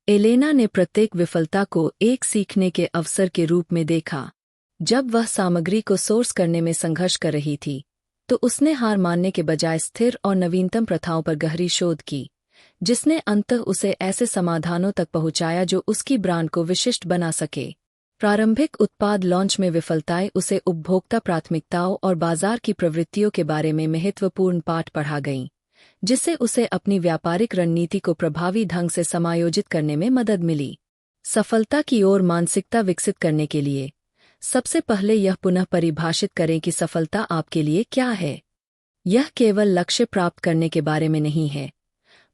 एलेना ने प्रत्येक विफलता को एक सीखने के अवसर के रूप में देखा। जब वह सामग्री को सोर्स करने में संघर्ष कर रही थी, तो उसने हार मानने के बजाय स्थिर और नवीनतम प्रथाओं पर गहरी शोध की, जिसने अंततः उसे ऐसे समाधानों तक पहुंचाया जो उसकी ब्रांड को विशिष्ट बना सके। प्रारंभिक उत्पाद लॉन्च में विफलताएं उसे उपभोक्ता प्राथमिकताओं और बाजार की प्रवृत्तियों के बारे में महत्वपूर्ण पाठ पढ़ा गईं, जिससे उसे अपनी व्यापारिक रणनीति को प्रभावी ढंग से समायोजित करने में मदद मिली। सफलता की ओर मानसिकता विकसित करने के लिए सबसे पहले यह पुनः परिभाषित करें कि सफलता आपके लिए क्या है। यह केवल लक्ष्य प्राप्त करने के बारे में नहीं है,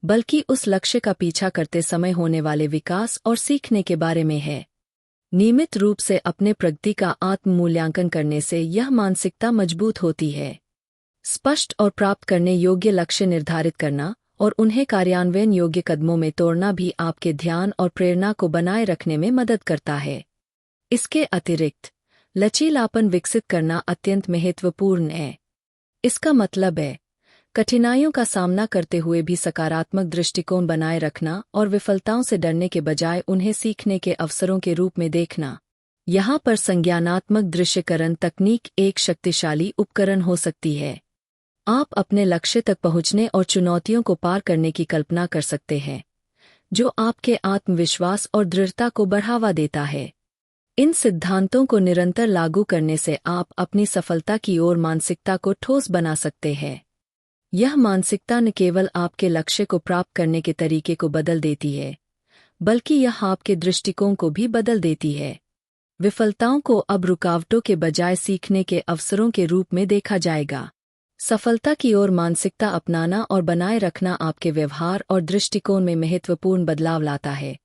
बल्कि उस लक्ष्य का पीछा करते समय होने वाले विकास और सीखने के बारे में है। नियमित रूप से अपने प्रगति का आत्म मूल्यांकन करने से यह मानसिकता मजबूत होती है। स्पष्ट और प्राप्त करने योग्य लक्ष्य निर्धारित करना और उन्हें कार्यान्वयन योग्य कदमों में तोड़ना भी आपके ध्यान और प्रेरणा को बनाए रखने में मदद करता है। इसके अतिरिक्त लचीलापन विकसित करना अत्यंत महत्वपूर्ण है। इसका मतलब है, कठिनाइयों का सामना करते हुए भी सकारात्मक दृष्टिकोण बनाए रखना और विफलताओं से डरने के बजाय उन्हें सीखने के अवसरों के रूप में देखना। यहाँ पर संज्ञानात्मक दृश्यकरण तकनीक एक शक्तिशाली उपकरण हो सकती है। आप अपने लक्ष्य तक पहुँचने और चुनौतियों को पार करने की कल्पना कर सकते हैं, जो आपके आत्मविश्वास और दृढ़ता को बढ़ावा देता है। इन सिद्धांतों को निरंतर लागू करने से आप अपनी सफलता की ओर मानसिकता को ठोस बना सकते हैं। यह मानसिकता न केवल आपके लक्ष्य को प्राप्त करने के तरीके को बदल देती है, बल्कि यह आपके दृष्टिकोण को भी बदल देती है। विफलताओं को अब रुकावटों के बजाय सीखने के अवसरों के रूप में देखा जाएगा। सफलता की ओर मानसिकता अपनाना और बनाए रखना आपके व्यवहार और दृष्टिकोण में महत्वपूर्ण बदलाव लाता है,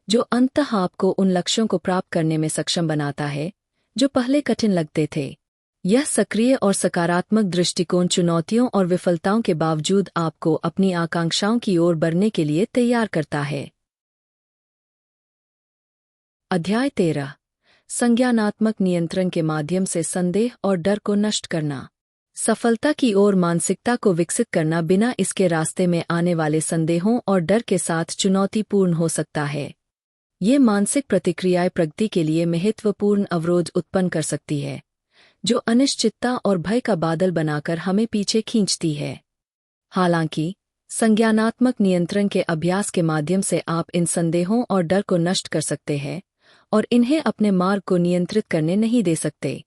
जो अंततः आपको उन लक्ष्यों को प्राप्त करने में सक्षम बनाता है जो पहले कठिन लगते थे। यह सक्रिय और सकारात्मक दृष्टिकोण चुनौतियों और विफलताओं के बावजूद आपको अपनी आकांक्षाओं की ओर बढ़ने के लिए तैयार करता है। अध्याय 13। संज्ञानात्मक नियंत्रण के माध्यम से संदेह और डर को नष्ट करना। सफलता की ओर मानसिकता को विकसित करना बिना इसके रास्ते में आने वाले संदेहों और डर के साथ चुनौतीपूर्ण हो सकता है। ये मानसिक प्रतिक्रियाएं प्रगति के लिए महत्वपूर्ण अवरोध उत्पन्न कर सकती है, जो अनिश्चितता और भय का बादल बनाकर हमें पीछे खींचती है। हालांकि संज्ञानात्मक नियंत्रण के अभ्यास के माध्यम से आप इन संदेहों और डर को नष्ट कर सकते हैं और इन्हें अपने मार्ग को नियंत्रित करने नहीं दे सकते।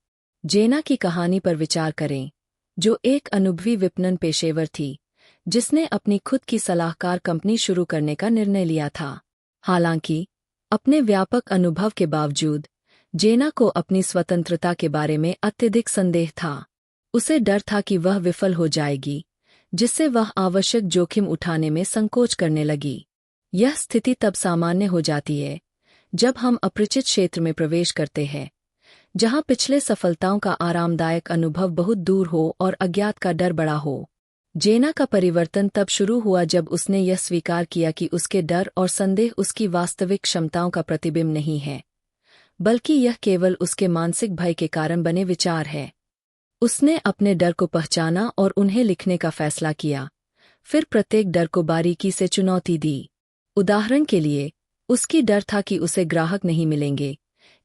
जेना की कहानी पर विचार करें, जो एक अनुभवी विपणन पेशेवर थी जिसने अपनी खुद की सलाहकार कंपनी शुरू करने का निर्णय लिया था। हालांकि अपने व्यापक अनुभव के बावजूद जेना को अपनी स्वतंत्रता के बारे में अत्यधिक संदेह था। उसे डर था कि वह विफल हो जाएगी, जिससे वह आवश्यक जोखिम उठाने में संकोच करने लगी। यह स्थिति तब सामान्य हो जाती है जब हम अपरिचित क्षेत्र में प्रवेश करते हैं, जहां पिछले सफलताओं का आरामदायक अनुभव बहुत दूर हो और अज्ञात का डर बड़ा हो। जेना का परिवर्तन तब शुरू हुआ जब उसने यह स्वीकार किया कि उसके डर और संदेह उसकी वास्तविक क्षमताओं का प्रतिबिंब नहीं है, बल्कि यह केवल उसके मानसिक भय के कारण बने विचार है। उसने अपने डर को पहचाना और उन्हें लिखने का फैसला किया, फिर प्रत्येक डर को बारीकी से चुनौती दी। उदाहरण के लिए, उसकी डर था कि उसे ग्राहक नहीं मिलेंगे।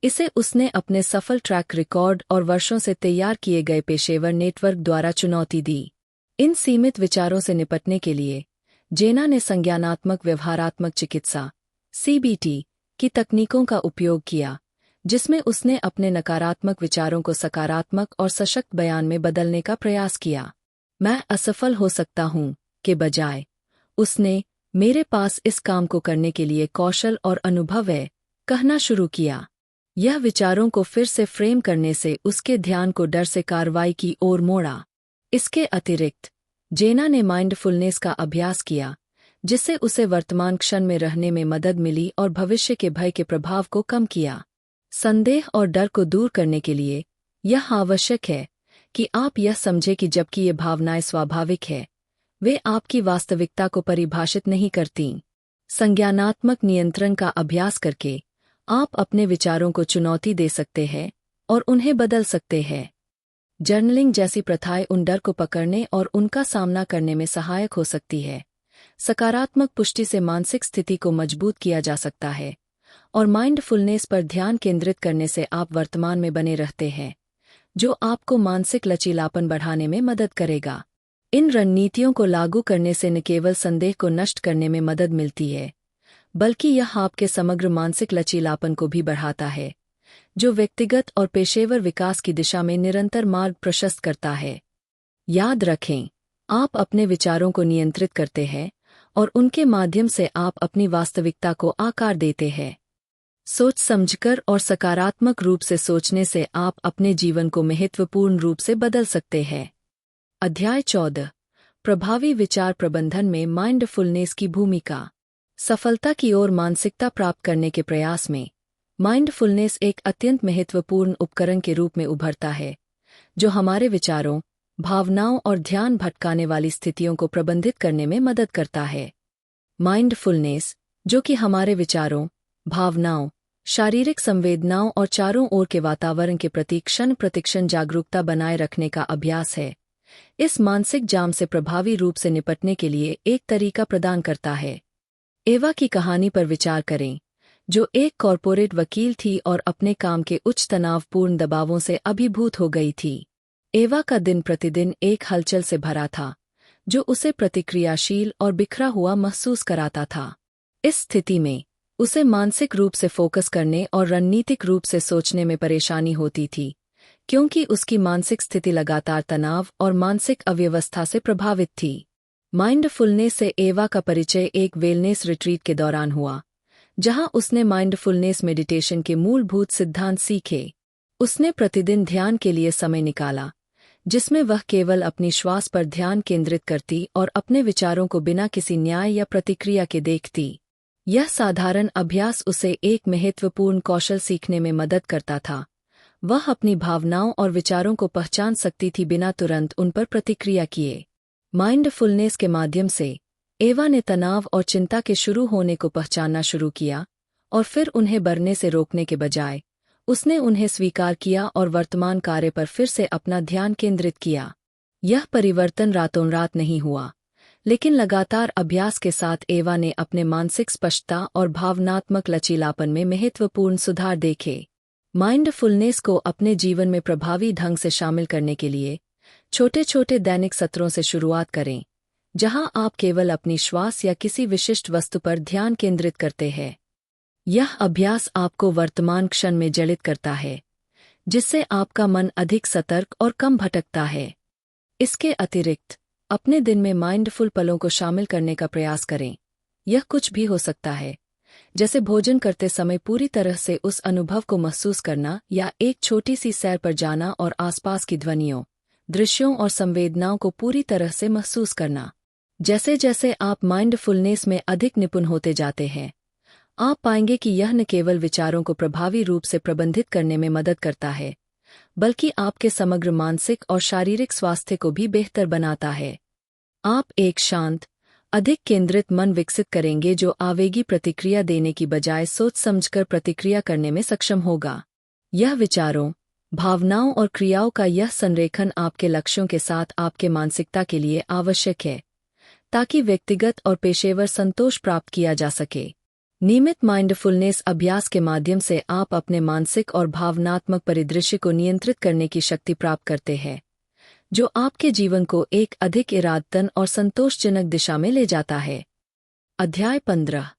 इसे उसने अपने सफल ट्रैक रिकॉर्ड और वर्षों से तैयार किए गए पेशेवर नेटवर्क द्वारा चुनौती दी। इन सीमित विचारों से निपटने के लिए जेना ने संज्ञानात्मक व्यवहारात्मक चिकित्सा (CBT) की तकनीकों का उपयोग किया, जिसमें उसने अपने नकारात्मक विचारों को सकारात्मक और सशक्त बयान में बदलने का प्रयास किया। मैं असफल हो सकता हूँ के बजाय उसने मेरे पास इस काम को करने के लिए कौशल और अनुभव है कहना शुरू किया। यह विचारों को फिर से फ्रेम करने से उसके ध्यान को डर से कार्रवाई की ओर मोड़ा। इसके अतिरिक्त जेना ने माइंडफुलनेस का अभ्यास किया, जिससे उसे वर्तमान क्षण में रहने में मदद मिली और भविष्य के भय के प्रभाव को कम किया। संदेह और डर को दूर करने के लिए यह आवश्यक है कि आप यह समझें कि जबकि ये भावनाएं स्वाभाविक है, वे आपकी वास्तविकता को परिभाषित नहीं करतीं। संज्ञानात्मक नियंत्रण का अभ्यास करके आप अपने विचारों को चुनौती दे सकते हैं और उन्हें बदल सकते हैं। जर्नलिंग जैसी प्रथाएं उन डर को पकड़ने और उनका सामना करने में सहायक हो सकती है। सकारात्मक पुष्टि से मानसिक स्थिति को मजबूत किया जा सकता है और माइंडफुलनेस पर ध्यान केंद्रित करने से आप वर्तमान में बने रहते हैं, जो आपको मानसिक लचीलापन बढ़ाने में मदद करेगा। इन रणनीतियों को लागू करने से न केवल संदेह को नष्ट करने में मदद मिलती है, बल्कि यह आपके समग्र मानसिक लचीलापन को भी बढ़ाता है, जो व्यक्तिगत और पेशेवर विकास की दिशा में निरंतर मार्ग प्रशस्त करता है। याद रखें, आप अपने विचारों को नियंत्रित करते हैं और उनके माध्यम से आप अपनी वास्तविकता को आकार देते हैं। सोच समझकर और सकारात्मक रूप से सोचने से आप अपने जीवन को महत्वपूर्ण रूप से बदल सकते हैं। अध्याय 14। प्रभावी विचार प्रबंधन में माइंडफुलनेस की भूमिका। सफलता की ओर मानसिकता प्राप्त करने के प्रयास में माइंडफुलनेस एक अत्यंत महत्वपूर्ण उपकरण के रूप में उभरता है, जो हमारे विचारों, भावनाओं और ध्यान भटकाने वाली स्थितियों को प्रबंधित करने में मदद करता है। माइंडफुलनेस, जो कि हमारे विचारों, भावनाओं, शारीरिक संवेदनाओं और चारों ओर के वातावरण के प्रति क्षण प्रतिक्षण जागरूकता बनाए रखने का अभ्यास है, इस मानसिक जाम से प्रभावी रूप से निपटने के लिए एक तरीका प्रदान करता है। एवा की कहानी पर विचार करें, जो एक कॉरपोरेट वकील थी और अपने काम के उच्च तनावपूर्ण दबावों से अभिभूत हो गई थी। एवा का दिन प्रतिदिन एक हलचल से भरा था, जो उसे प्रतिक्रियाशील और बिखरा हुआ महसूस कराता था। इस स्थिति में उसे मानसिक रूप से फोकस करने और रणनीतिक रूप से सोचने में परेशानी होती थी, क्योंकि उसकी मानसिक स्थिति लगातार तनाव और मानसिक अव्यवस्था से प्रभावित थी। माइंडफुलनेस से एवा का परिचय एक वेलनेस रिट्रीट के दौरान हुआ, जहां उसने माइंडफुलनेस मेडिटेशन के मूलभूत सिद्धांत सीखे। उसने प्रतिदिन ध्यान के लिए समय निकाला, जिसमें वह केवल अपनी श्वास पर ध्यान केंद्रित करती और अपने विचारों को बिना किसी न्याय या प्रतिक्रिया के देखती। यह साधारण अभ्यास उसे एक महत्वपूर्ण कौशल सीखने में मदद करता था। वह अपनी भावनाओं और विचारों को पहचान सकती थी बिना तुरंत उन पर प्रतिक्रिया किए। माइंडफुलनेस के माध्यम से एवा ने तनाव और चिंता के शुरू होने को पहचानना शुरू किया, और फिर उन्हें बढ़ने से रोकने के बजाय उसने उन्हें स्वीकार किया और वर्तमान कार्य पर फिर से अपना ध्यान केंद्रित किया। यह परिवर्तन रातों रात नहीं हुआ, लेकिन लगातार अभ्यास के साथ एवा ने अपने मानसिक स्पष्टता और भावनात्मक लचीलापन में महत्वपूर्ण सुधार देखे। माइंडफुलनेस को अपने जीवन में प्रभावी ढंग से शामिल करने के लिए छोटे छोटे दैनिक सत्रों से शुरुआत करें, जहां आप केवल अपनी श्वास या किसी विशिष्ट वस्तु पर ध्यान केंद्रित करते हैं। यह अभ्यास आपको वर्तमान क्षण में जड़ित करता है, जिससे आपका मन अधिक सतर्क और कम भटकता है। इसके अतिरिक्त अपने दिन में माइंडफुल पलों को शामिल करने का प्रयास करें। यह कुछ भी हो सकता है, जैसे भोजन करते समय पूरी तरह से उस अनुभव को महसूस करना या एक छोटी सी सैर पर जाना और आसपास की ध्वनियों, दृश्यों और संवेदनाओं को पूरी तरह से महसूस करना। जैसे जैसे आप माइंडफुलनेस में अधिक निपुण होते जाते हैं, आप पाएंगे कि यह न केवल विचारों को प्रभावी रूप से प्रबंधित करने में मदद करता है, बल्कि आपके समग्र मानसिक और शारीरिक स्वास्थ्य को भी बेहतर बनाता है। आप एक शांत, अधिक केंद्रित मन विकसित करेंगे, जो आवेगी प्रतिक्रिया देने की बजाय सोच समझकर प्रतिक्रिया करने में सक्षम होगा। यह विचारों, भावनाओं और क्रियाओं का यह संरेखन आपके लक्ष्यों के साथ आपके मानसिकता के लिए आवश्यक है, ताकि व्यक्तिगत और पेशेवर संतोष प्राप्त किया जा सके। नियमित माइंडफुलनेस अभ्यास के माध्यम से आप अपने मानसिक और भावनात्मक परिदृश्य को नियंत्रित करने की शक्ति प्राप्त करते हैं, जो आपके जीवन को एक अधिक इरादतन और संतोषजनक दिशा में ले जाता है। अध्याय 15।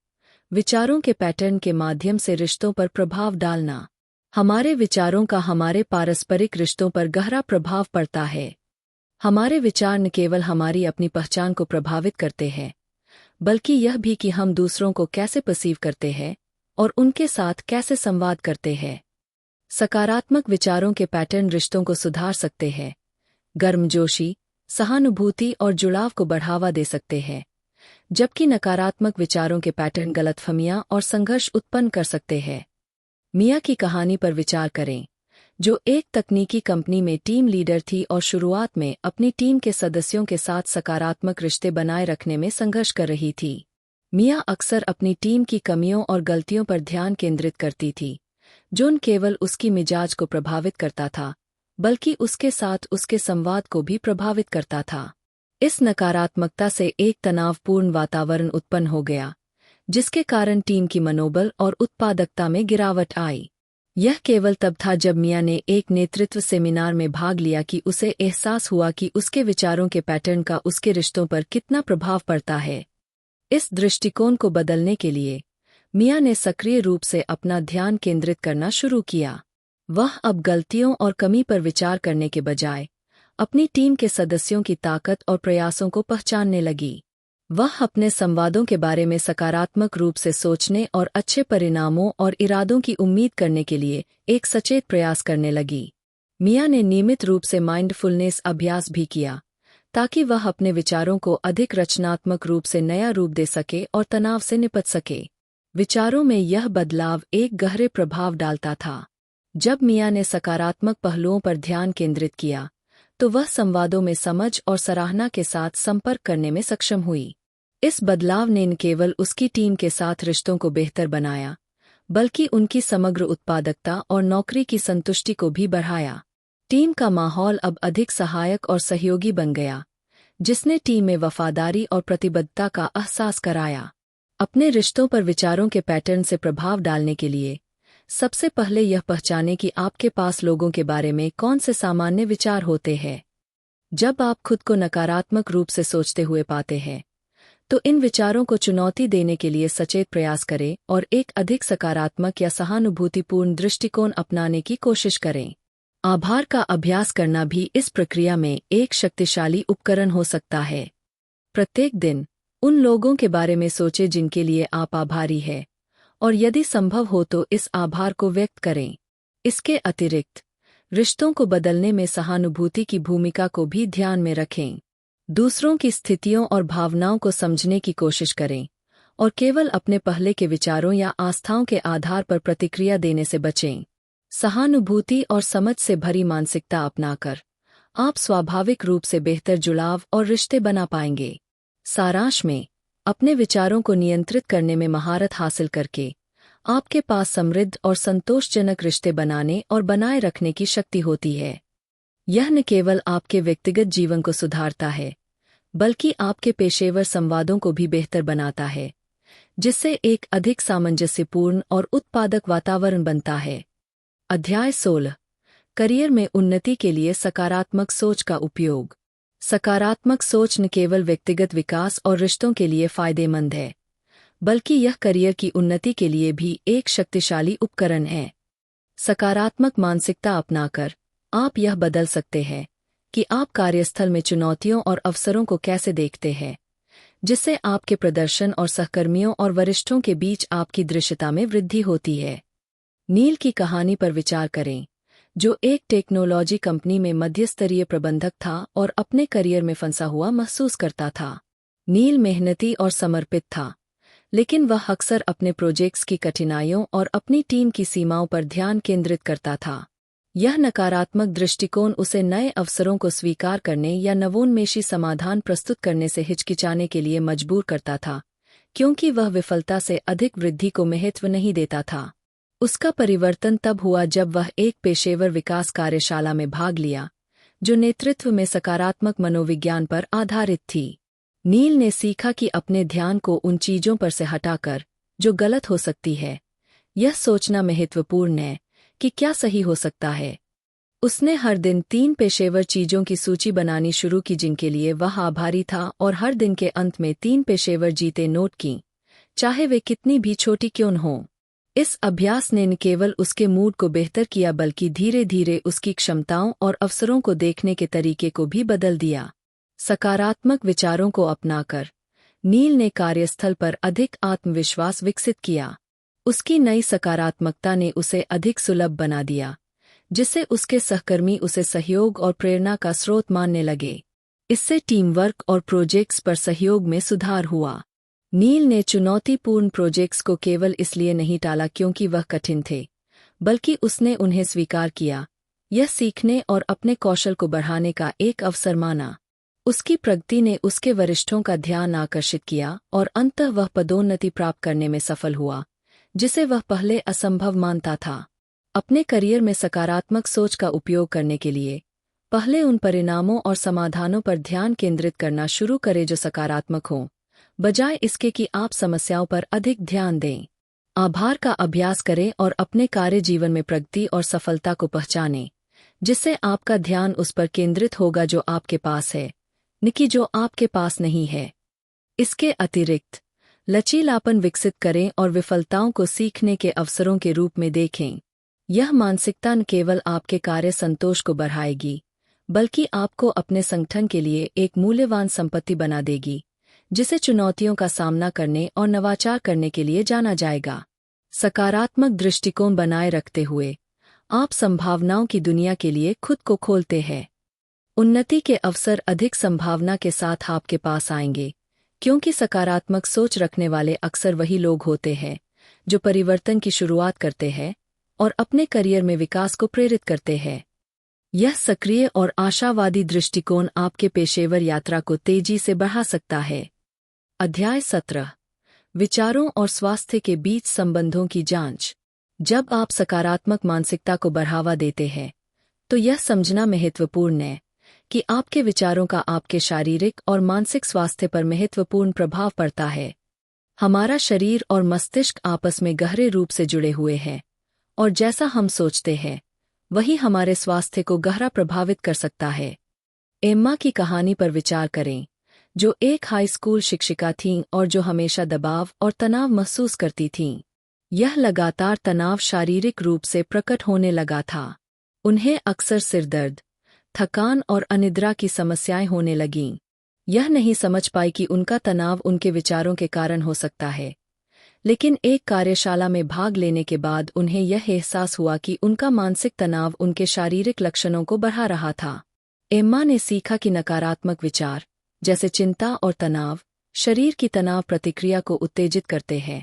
विचारों के पैटर्न के माध्यम से रिश्तों पर प्रभाव डालना। हमारे विचारों का हमारे पारस्परिक रिश्तों पर गहरा प्रभाव पड़ता है। हमारे विचार न केवल हमारी अपनी पहचान को प्रभावित करते हैं, बल्कि यह भी कि हम दूसरों को कैसे परसीव करते हैं और उनके साथ कैसे संवाद करते हैं। सकारात्मक विचारों के पैटर्न रिश्तों को सुधार सकते हैं, गर्मजोशी, सहानुभूति और जुड़ाव को बढ़ावा दे सकते हैं, जबकि नकारात्मक विचारों के पैटर्न गलतफहमियां और संघर्ष उत्पन्न कर सकते हैं। मिया की कहानी पर विचार करें, जो एक तकनीकी कंपनी में टीम लीडर थी और शुरुआत में अपनी टीम के सदस्यों के साथ सकारात्मक रिश्ते बनाए रखने में संघर्ष कर रही थी। मिया अक्सर अपनी टीम की कमियों और गलतियों पर ध्यान केंद्रित करती थी, जो न केवल उसकी मिजाज को प्रभावित करता था, बल्कि उसके साथ उसके संवाद को भी प्रभावित करता था। इस नकारात्मकता से एक तनावपूर्ण वातावरण उत्पन्न हो गया, जिसके कारण टीम की मनोबल और उत्पादकता में गिरावट आई। यह केवल तब था जब मिया ने एक नेतृत्व सेमिनार में भाग लिया कि उसे एहसास हुआ कि उसके विचारों के पैटर्न का उसके रिश्तों पर कितना प्रभाव पड़ता है। इस दृष्टिकोण को बदलने के लिए मिया ने सक्रिय रूप से अपना ध्यान केंद्रित करना शुरू किया। वह अब गलतियों और कमी पर विचार करने के बजाय अपनी टीम के सदस्यों की ताकत और प्रयासों को पहचानने लगी। वह अपने संवादों के बारे में सकारात्मक रूप से सोचने और अच्छे परिणामों और इरादों की उम्मीद करने के लिए एक सचेत प्रयास करने लगी। मिया ने नियमित रूप से माइंडफुलनेस अभ्यास भी किया, ताकि वह अपने विचारों को अधिक रचनात्मक रूप से नया रूप दे सके और तनाव से निपट सके। विचारों में यह बदलाव एक गहरे प्रभाव डालता था। जब मिया ने सकारात्मक पहलुओं पर ध्यान केंद्रित किया, तो वह संवादों में समझ और सराहना के साथ संपर्क करने में सक्षम हुई। इस बदलाव ने न केवल उसकी टीम के साथ रिश्तों को बेहतर बनाया, बल्कि उनकी समग्र उत्पादकता और नौकरी की संतुष्टि को भी बढ़ाया। टीम का माहौल अब अधिक सहायक और सहयोगी बन गया, जिसने टीम में वफादारी और प्रतिबद्धता का एहसास कराया। अपने रिश्तों पर विचारों के पैटर्न से प्रभाव डालने के लिए सबसे पहले यह पहचानें कि आपके पास लोगों के बारे में कौन से सामान्य विचार होते हैं। जब आप खुद को नकारात्मक रूप से सोचते हुए पाते हैं, तो इन विचारों को चुनौती देने के लिए सचेत प्रयास करें और एक अधिक सकारात्मक या सहानुभूतिपूर्ण दृष्टिकोण अपनाने की कोशिश करें। आभार का अभ्यास करना भी इस प्रक्रिया में एक शक्तिशाली उपकरण हो सकता है। प्रत्येक दिन उन लोगों के बारे में सोचें जिनके लिए आप आभारी हैं, और यदि संभव हो तो इस आभार को व्यक्त करें। इसके अतिरिक्त रिश्तों को बदलने में सहानुभूति की भूमिका को भी ध्यान में रखें। दूसरों की स्थितियों और भावनाओं को समझने की कोशिश करें और केवल अपने पहले के विचारों या आस्थाओं के आधार पर प्रतिक्रिया देने से बचें। सहानुभूति और समझ से भरी मानसिकता अपनाकर आप स्वाभाविक रूप से बेहतर जुड़ाव और रिश्ते बना पाएंगे। सारांश में, अपने विचारों को नियंत्रित करने में महारत हासिल करके आपके पास समृद्ध और संतोषजनक रिश्ते बनाने और बनाए रखने की शक्ति होती है। यह न केवल आपके व्यक्तिगत जीवन को सुधारता है, बल्कि आपके पेशेवर संवादों को भी बेहतर बनाता है, जिससे एक अधिक सामंजस्यपूर्ण और उत्पादक वातावरण बनता है। अध्याय 16। करियर में उन्नति के लिए सकारात्मक सोच का उपयोग। सकारात्मक सोच न केवल व्यक्तिगत विकास और रिश्तों के लिए फायदेमंद है, बल्कि यह करियर की उन्नति के लिए भी एक शक्तिशाली उपकरण है। सकारात्मक मानसिकता अपनाकर आप यह बदल सकते हैं कि आप कार्यस्थल में चुनौतियों और अवसरों को कैसे देखते हैं, जिससे आपके प्रदर्शन और सहकर्मियों और वरिष्ठों के बीच आपकी दृश्यता में वृद्धि होती है। नील की कहानी पर विचार करें, जो एक टेक्नोलॉजी कंपनी में मध्यस्तरीय प्रबंधक था और अपने करियर में फंसा हुआ महसूस करता था। नील मेहनती और समर्पित था, लेकिन वह अक्सर अपने प्रोजेक्ट्स की कठिनाइयों और अपनी टीम की सीमाओं पर ध्यान केंद्रित करता था। यह नकारात्मक दृष्टिकोण उसे नए अवसरों को स्वीकार करने या नवोन्मेषी समाधान प्रस्तुत करने से हिचकिचाने के लिए मजबूर करता था, क्योंकि वह विफलता से अधिक वृद्धि को महत्व नहीं देता था। उसका परिवर्तन तब हुआ जब वह एक पेशेवर विकास कार्यशाला में भाग लिया, जो नेतृत्व में सकारात्मक मनोविज्ञान पर आधारित थी। नील ने सीखा कि अपने ध्यान को उन चीजों पर से हटाकर जो गलत हो सकती है, यह सोचना महत्वपूर्ण है कि क्या सही हो सकता है। उसने हर दिन 3 पेशेवर चीजों की सूची बनानी शुरू की जिनके लिए वह आभारी था, और हर दिन के अंत में 3 पेशेवर जीतें नोट की, चाहे वे कितनी भी छोटी क्यों न हों। इस अभ्यास ने न केवल उसके मूड को बेहतर किया, बल्कि धीरे धीरे उसकी क्षमताओं और अवसरों को देखने के तरीके को भी बदल दिया। सकारात्मक विचारों को अपनाकर नील ने कार्यस्थल पर अधिक आत्मविश्वास विकसित किया। उसकी नई सकारात्मकता ने उसे अधिक सुलभ बना दिया, जिससे उसके सहकर्मी उसे सहयोग और प्रेरणा का स्रोत मानने लगे। इससे टीम वर्क और प्रोजेक्ट्स पर सहयोग में सुधार हुआ। नील ने चुनौतीपूर्ण प्रोजेक्ट्स को केवल इसलिए नहीं टाला क्योंकि वह कठिन थे, बल्कि उसने उन्हें स्वीकार किया, यह सीखने और अपने कौशल को बढ़ाने का एक अवसर माना। उसकी प्रगति ने उसके वरिष्ठों का ध्यान आकर्षित किया और अंततः वह पदोन्नति प्राप्त करने में सफल हुआ, जिसे वह पहले असंभव मानता था। अपने करियर में सकारात्मक सोच का उपयोग करने के लिए पहले उन परिणामों और समाधानों पर ध्यान केंद्रित करना शुरू करें जो सकारात्मक हों, बजाय इसके कि आप समस्याओं पर अधिक ध्यान दें। आभार का अभ्यास करें और अपने कार्य जीवन में प्रगति और सफलता को पहचानें, जिससे आपका ध्यान उस पर केंद्रित होगा जो आपके पास है, न कि जो आपके पास नहीं है। इसके अतिरिक्त लचीलापन विकसित करें और विफलताओं को सीखने के अवसरों के रूप में देखें। यह मानसिकता न केवल आपके कार्य संतोष को बढ़ाएगी, बल्कि आपको अपने संगठन के लिए एक मूल्यवान संपत्ति बना देगी, जिसे चुनौतियों का सामना करने और नवाचार करने के लिए जाना जाएगा। सकारात्मक दृष्टिकोण बनाए रखते हुए आप संभावनाओं की दुनिया के लिए खुद को खोलते हैं। उन्नति के अवसर अधिक संभावना के साथ आपके पास आएंगे, क्योंकि सकारात्मक सोच रखने वाले अक्सर वही लोग होते हैं जो परिवर्तन की शुरुआत करते हैं और अपने करियर में विकास को प्रेरित करते हैं। यह सक्रिय और आशावादी दृष्टिकोण आपके पेशेवर यात्रा को तेजी से बढ़ा सकता है। अध्याय 17। विचारों और स्वास्थ्य के बीच संबंधों की जांच। जब आप सकारात्मक मानसिकता को बढ़ावा देते हैं, तो यह समझना महत्वपूर्ण है कि आपके विचारों का आपके शारीरिक और मानसिक स्वास्थ्य पर महत्वपूर्ण प्रभाव पड़ता है। हमारा शरीर और मस्तिष्क आपस में गहरे रूप से जुड़े हुए हैं, और जैसा हम सोचते हैं वही हमारे स्वास्थ्य को गहरा प्रभावित कर सकता है। एम्मा की कहानी पर विचार करें, जो एक हाई स्कूल शिक्षिका थीं और जो हमेशा दबाव और तनाव महसूस करती थीं। यह लगातार तनाव शारीरिक रूप से प्रकट होने लगा था। उन्हें अक्सर सिरदर्द, थकान और अनिद्रा की समस्याएं होने लगीं। यह नहीं समझ पाई कि उनका तनाव उनके विचारों के कारण हो सकता है, लेकिन एक कार्यशाला में भाग लेने के बाद उन्हें यह एहसास हुआ कि उनका मानसिक तनाव उनके शारीरिक लक्षणों को बढ़ा रहा था। एम्मा ने सीखा कि नकारात्मक विचार, जैसे चिंता और तनाव, शरीर की तनाव प्रतिक्रिया को उत्तेजित करते हैं,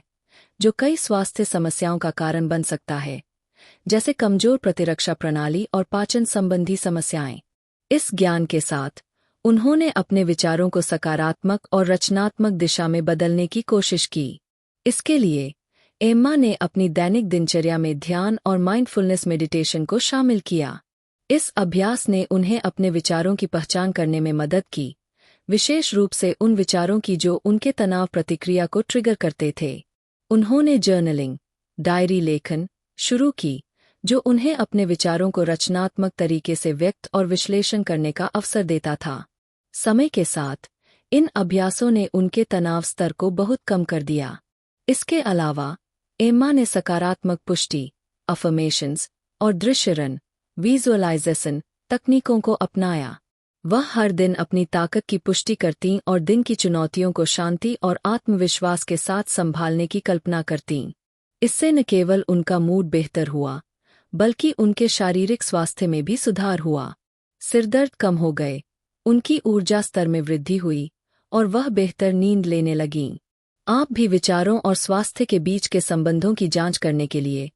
जो कई स्वास्थ्य समस्याओं का कारण बन सकता है, जैसे कमजोर प्रतिरक्षा प्रणाली और पाचन संबंधी समस्याएं। इस ज्ञान के साथ उन्होंने अपने विचारों को सकारात्मक और रचनात्मक दिशा में बदलने की कोशिश की। इसके लिए एम्मा ने अपनी दैनिक दिनचर्या में ध्यान और माइंडफुलनेस मेडिटेशन को शामिल किया। इस अभ्यास ने उन्हें अपने विचारों की पहचान करने में मदद की, विशेष रूप से उन विचारों की जो उनके तनाव प्रतिक्रिया को ट्रिगर करते थे। उन्होंने जर्नलिंग, डायरी लेखन शुरू की, जो उन्हें अपने विचारों को रचनात्मक तरीके से व्यक्त और विश्लेषण करने का अवसर देता था। समय के साथ इन अभ्यासों ने उनके तनाव स्तर को बहुत कम कर दिया। इसके अलावा एम्मा ने सकारात्मक पुष्टि, अफर्मेशंस और दृश्यरण, विजुअलाइजेशन तकनीकों को अपनाया। वह हर दिन अपनी ताकत की पुष्टि करतीं और दिन की चुनौतियों को शांति और आत्मविश्वास के साथ संभालने की कल्पना करतीं। इससे न केवल उनका मूड बेहतर हुआ, बल्कि उनके शारीरिक स्वास्थ्य में भी सुधार हुआ। सिरदर्द कम हो गए, उनकी ऊर्जा स्तर में वृद्धि हुई और वह बेहतर नींद लेने लगीं। आप भी विचारों और स्वास्थ्य के बीच के संबंधों की जांच करने के लिए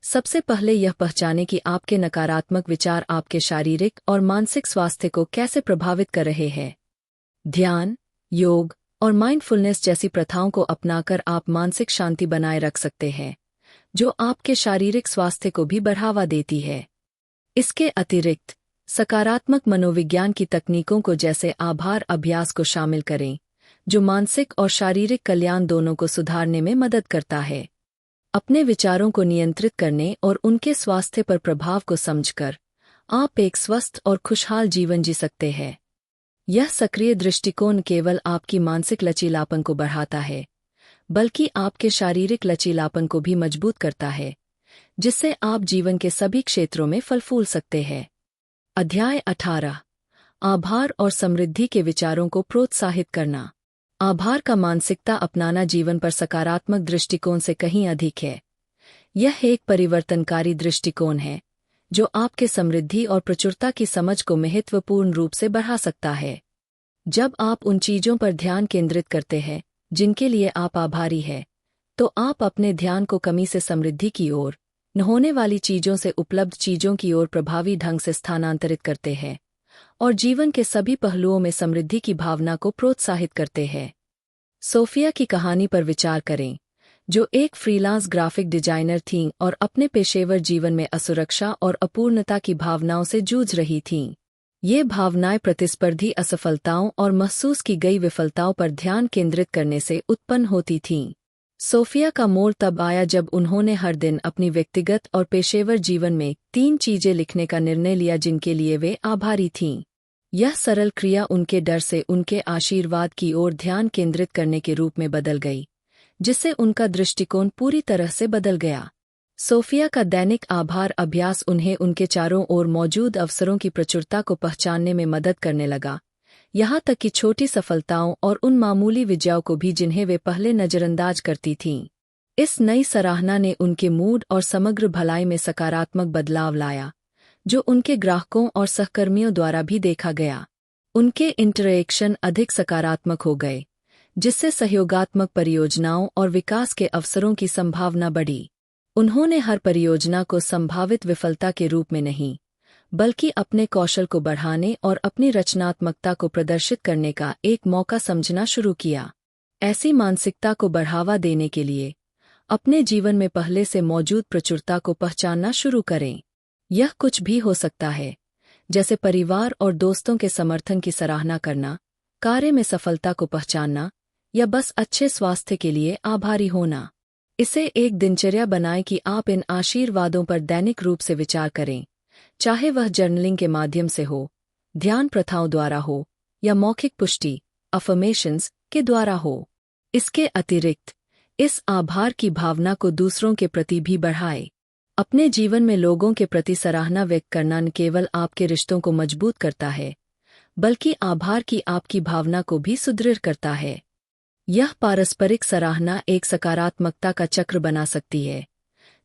सबसे पहले यह पहचानें कि आपके नकारात्मक विचार आपके शारीरिक और मानसिक स्वास्थ्य को कैसे प्रभावित कर रहे हैं। ध्यान, योग और माइंडफुलनेस जैसी प्रथाओं को अपनाकर आप मानसिक शांति बनाए रख सकते हैं, जो आपके शारीरिक स्वास्थ्य को भी बढ़ावा देती है। इसके अतिरिक्त सकारात्मक मनोविज्ञान की तकनीकों को जैसे आभार अभ्यास को शामिल करें, जो मानसिक और शारीरिक कल्याण दोनों को सुधारने में मदद करता है। अपने विचारों को नियंत्रित करने और उनके स्वास्थ्य पर प्रभाव को समझकर आप एक स्वस्थ और खुशहाल जीवन जी सकते हैं। यह सक्रिय दृष्टिकोण केवल आपकी मानसिक लचीलापन को बढ़ाता है, बल्कि आपके शारीरिक लचीलापन को भी मजबूत करता है, जिससे आप जीवन के सभी क्षेत्रों में फल फूल सकते हैं। अध्याय 18 आभार और समृद्धि के विचारों को प्रोत्साहित करना। आभार का मानसिकता अपनाना जीवन पर सकारात्मक दृष्टिकोण से कहीं अधिक है। यह एक परिवर्तनकारी दृष्टिकोण है, जो आपके समृद्धि और प्रचुरता की समझ को महत्वपूर्ण रूप से बढ़ा सकता है। जब आप उन चीजों पर ध्यान केंद्रित करते हैं जिनके लिए आप आभारी हैं, तो आप अपने ध्यान को कमी से समृद्धि की ओर, न होने वाली चीजों से उपलब्ध चीजों की ओर प्रभावी ढंग से स्थानांतरित करते हैं और जीवन के सभी पहलुओं में समृद्धि की भावना को प्रोत्साहित करते हैं। सोफिया की कहानी पर विचार करें, जो एक फ्रीलांस ग्राफिक डिजाइनर थीं और अपने पेशेवर जीवन में असुरक्षा और अपूर्णता की भावनाओं से जूझ रही थीं। ये भावनाएं प्रतिस्पर्धी असफलताओं और महसूस की गई विफलताओं पर ध्यान केंद्रित करने से उत्पन्न होती थीं। सोफिया का मोड़ तब आया जब उन्होंने हर दिन अपनी व्यक्तिगत और पेशेवर जीवन में 3 चीजें लिखने का निर्णय लिया जिनके लिए वे आभारी थीं। यह सरल क्रिया उनके डर से उनके आशीर्वाद की ओर ध्यान केंद्रित करने के रूप में बदल गई, जिससे उनका दृष्टिकोण पूरी तरह से बदल गया। सोफिया का दैनिक आभार अभ्यास उन्हें उनके चारों ओर मौजूद अवसरों की प्रचुरता को पहचानने में मदद करने लगा, यहाँ तक कि छोटी सफलताओं और उन मामूली विजयों को भी जिन्हें वे पहले नजरअंदाज करती थीं। इस नई सराहना ने उनके मूड और समग्र भलाई में सकारात्मक बदलाव लाया, जो उनके ग्राहकों और सहकर्मियों द्वारा भी देखा गया। उनके इंटरैक्शन अधिक सकारात्मक हो गए, जिससे सहयोगात्मक परियोजनाओं और विकास के अवसरों की संभावना बढ़ी। उन्होंने हर परियोजना को संभावित विफलता के रूप में नहीं, बल्कि अपने कौशल को बढ़ाने और अपनी रचनात्मकता को प्रदर्शित करने का एक मौका समझना शुरू किया। ऐसी मानसिकता को बढ़ावा देने के लिए अपने जीवन में पहले से मौजूद प्रचुरता को पहचानना शुरू करें। यह कुछ भी हो सकता है, जैसे परिवार और दोस्तों के समर्थन की सराहना करना, कार्य में सफलता को पहचानना, या बस अच्छे स्वास्थ्य के लिए आभारी होना। इसे एक दिनचर्या बनाएं कि आप इन आशीर्वादों पर दैनिक रूप से विचार करें, चाहे वह जर्नलिंग के माध्यम से हो, ध्यान प्रथाओं द्वारा हो, या मौखिक पुष्टि अफर्मेशंस के द्वारा हो। इसके अतिरिक्त इस आभार की भावना को दूसरों के प्रति भी बढ़ाएं। अपने जीवन में लोगों के प्रति सराहना व्यक्त करना न केवल आपके रिश्तों को मजबूत करता है, बल्कि आभार की आपकी भावना को भी सुदृढ़ करता है। यह पारस्परिक सराहना एक सकारात्मकता का चक्र बना सकती है,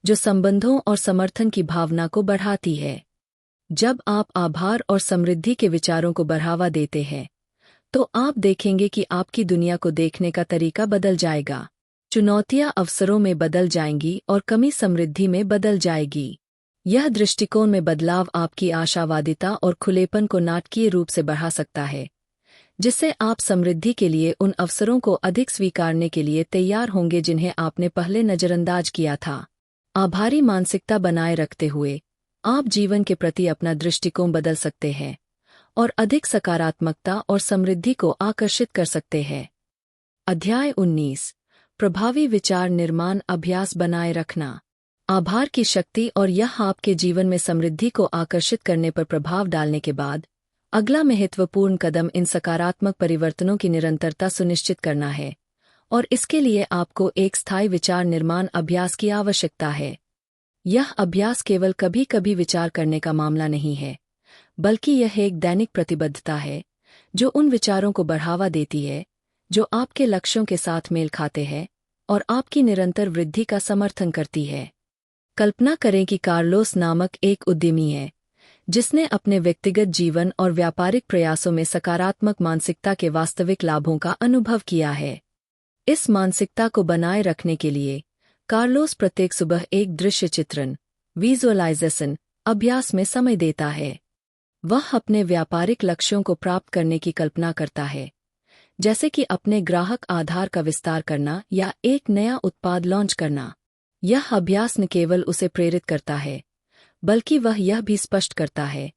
जो संबंधों और समर्थन की भावना को बढ़ाती है। जब आप आभार और समृद्धि के विचारों को बढ़ावा देते हैं, तो आप देखेंगे कि आपकी दुनिया को देखने का तरीका बदल जाएगा। चुनौतियां अवसरों में बदल जाएंगी और कमी समृद्धि में बदल जाएगी। यह दृष्टिकोण में बदलाव आपकी आशावादिता और खुलेपन को नाटकीय रूप से बढ़ा सकता है, जिससे आप समृद्धि के लिए उन अवसरों को अधिक स्वीकारने के लिए तैयार होंगे जिन्हें आपने पहले नजरअंदाज किया था। आभारी मानसिकता बनाए रखते हुए आप जीवन के प्रति अपना दृष्टिकोण बदल सकते हैं और अधिक सकारात्मकता और समृद्धि को आकर्षित कर सकते हैं। अध्याय 19 प्रभावी विचार निर्माण अभ्यास बनाए रखना। आभार की शक्ति और यह आपके जीवन में समृद्धि को आकर्षित करने पर प्रभाव डालने के बाद अगला महत्वपूर्ण कदम इन सकारात्मक परिवर्तनों की निरंतरता सुनिश्चित करना है, और इसके लिए आपको एक स्थायी विचार निर्माण अभ्यास की आवश्यकता है। यह अभ्यास केवल कभी कभी विचार करने का मामला नहीं है, बल्कि यह एक दैनिक प्रतिबद्धता है जो उन विचारों को बढ़ावा देती है जो आपके लक्ष्यों के साथ मेल खाते हैं और आपकी निरंतर वृद्धि का समर्थन करती है। कल्पना करें कि कार्लोस नामक एक उद्यमी है जिसने अपने व्यक्तिगत जीवन और व्यापारिक प्रयासों में सकारात्मक मानसिकता के वास्तविक लाभों का अनुभव किया है। इस मानसिकता को बनाए रखने के लिए कार्लोस प्रत्येक सुबह एक दृश्य चित्रण विजुअलाइजेशन अभ्यास में समय देता है। वह अपने व्यापारिक लक्ष्यों को प्राप्त करने की कल्पना करता है, जैसे कि अपने ग्राहक आधार का विस्तार करना या एक नया उत्पाद लॉन्च करना। यह अभ्यास न केवल उसे प्रेरित करता है, बल्कि वह यह भी स्पष्ट करता है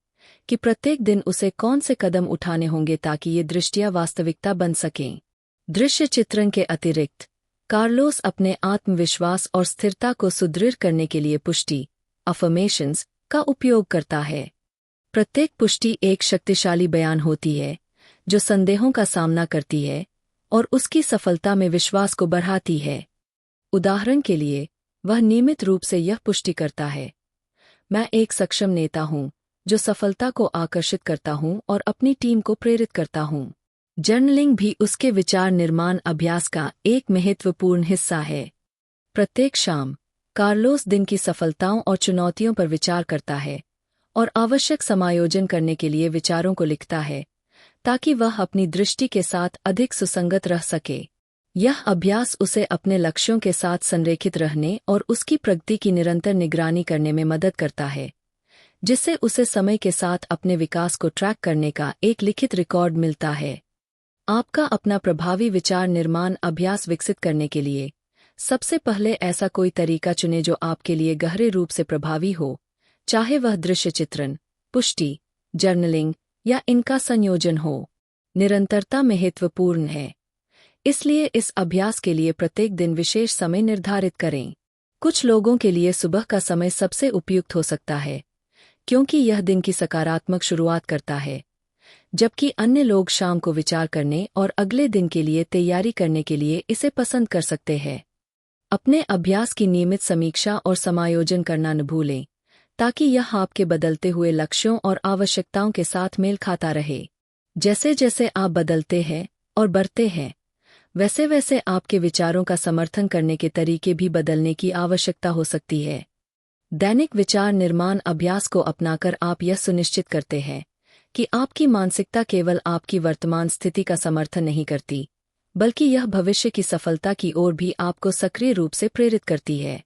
कि प्रत्येक दिन उसे कौन से कदम उठाने होंगे ताकि ये दृष्टियां वास्तविकता बन सकें। दृश्य चित्रण के अतिरिक्त कार्लोस अपने आत्मविश्वास और स्थिरता को सुदृढ़ करने के लिए पुष्टि अफर्मेशंस का उपयोग करता है। प्रत्येक पुष्टि एक शक्तिशाली बयान होती है जो संदेहों का सामना करती है और उसकी सफलता में विश्वास को बढ़ाती है। उदाहरण के लिए, वह नियमित रूप से यह पुष्टि करता है, मैं एक सक्षम नेता हूं जो सफलता को आकर्षित करता हूं और अपनी टीम को प्रेरित करता हूं। जर्नलिंग भी उसके विचार निर्माण अभ्यास का एक महत्वपूर्ण हिस्सा है। प्रत्येक शाम कार्लोस दिन की सफलताओं और चुनौतियों पर विचार करता है और आवश्यक समायोजन करने के लिए विचारों को लिखता है ताकि वह अपनी दृष्टि के साथ अधिक सुसंगत रह सके। यह अभ्यास उसे अपने लक्ष्यों के साथ संरेखित रहने और उसकी प्रगति की निरंतर निगरानी करने में मदद करता है, जिससे उसे समय के साथ अपने विकास को ट्रैक करने का एक लिखित रिकॉर्ड मिलता है। आपका अपना प्रभावी विचार निर्माण अभ्यास विकसित करने के लिए सबसे पहले ऐसा कोई तरीका चुनें जो आपके लिए गहरे रूप से प्रभावी हो, चाहे वह दृश्य चित्रण, पुष्टि, जर्नलिंग या इनका संयोजन हो। निरंतरता महत्वपूर्ण है, इसलिए इस अभ्यास के लिए प्रत्येक दिन विशेष समय निर्धारित करें। कुछ लोगों के लिए सुबह का समय सबसे उपयुक्त हो सकता है, क्योंकि यह दिन की सकारात्मक शुरुआत करता है, जबकि अन्य लोग शाम को विचार करने और अगले दिन के लिए तैयारी करने के लिए इसे पसंद कर सकते हैं। अपने अभ्यास की नियमित समीक्षा और समायोजन करना न भूलें, ताकि यह आपके बदलते हुए लक्ष्यों और आवश्यकताओं के साथ मेल खाता रहे। जैसे जैसे आप बदलते हैं और बढ़ते हैं, वैसे वैसे आपके विचारों का समर्थन करने के तरीके भी बदलने की आवश्यकता हो सकती है। दैनिक विचार निर्माण अभ्यास को अपनाकर आप यह सुनिश्चित करते हैं कि आपकी मानसिकता केवल आपकी वर्तमान स्थिति का समर्थन नहीं करती, बल्कि यह भविष्य की सफलता की ओर भी आपको सक्रिय रूप से प्रेरित करती है।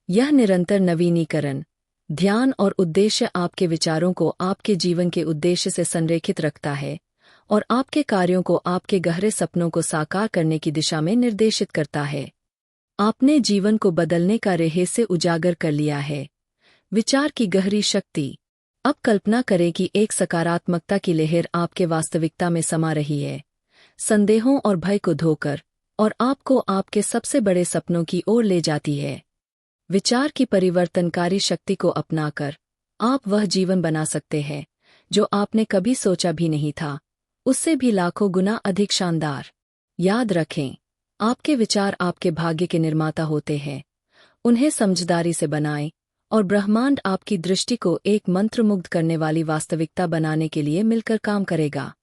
यह निरंतर नवीनीकरण, ध्यान और उद्देश्य आपके विचारों को आपके जीवन के उद्देश्य से संरेखित रखता है और आपके कार्यों को आपके गहरे सपनों को साकार करने की दिशा में निर्देशित करता है। आपने जीवन को बदलने का रहस्य उजागर कर लिया है। विचार की गहरी शक्ति। अब कल्पना करें कि एक सकारात्मकता की लहर आपके वास्तविकता में समा रही है, संदेहों और भय को धोकर, और आपको आपके सबसे बड़े सपनों की ओर ले जाती है। विचार की परिवर्तनकारी शक्ति को अपनाकर आप वह जीवन बना सकते हैं जो आपने कभी सोचा भी नहीं था, उससे भी लाखों गुना अधिक शानदार। याद रखें, आपके विचार आपके भाग्य के निर्माता होते हैं। उन्हें समझदारी से बनाएं और ब्रह्मांड आपकी दृष्टि को एक मंत्रमुग्ध करने वाली वास्तविकता बनाने के लिए मिलकर काम करेगा।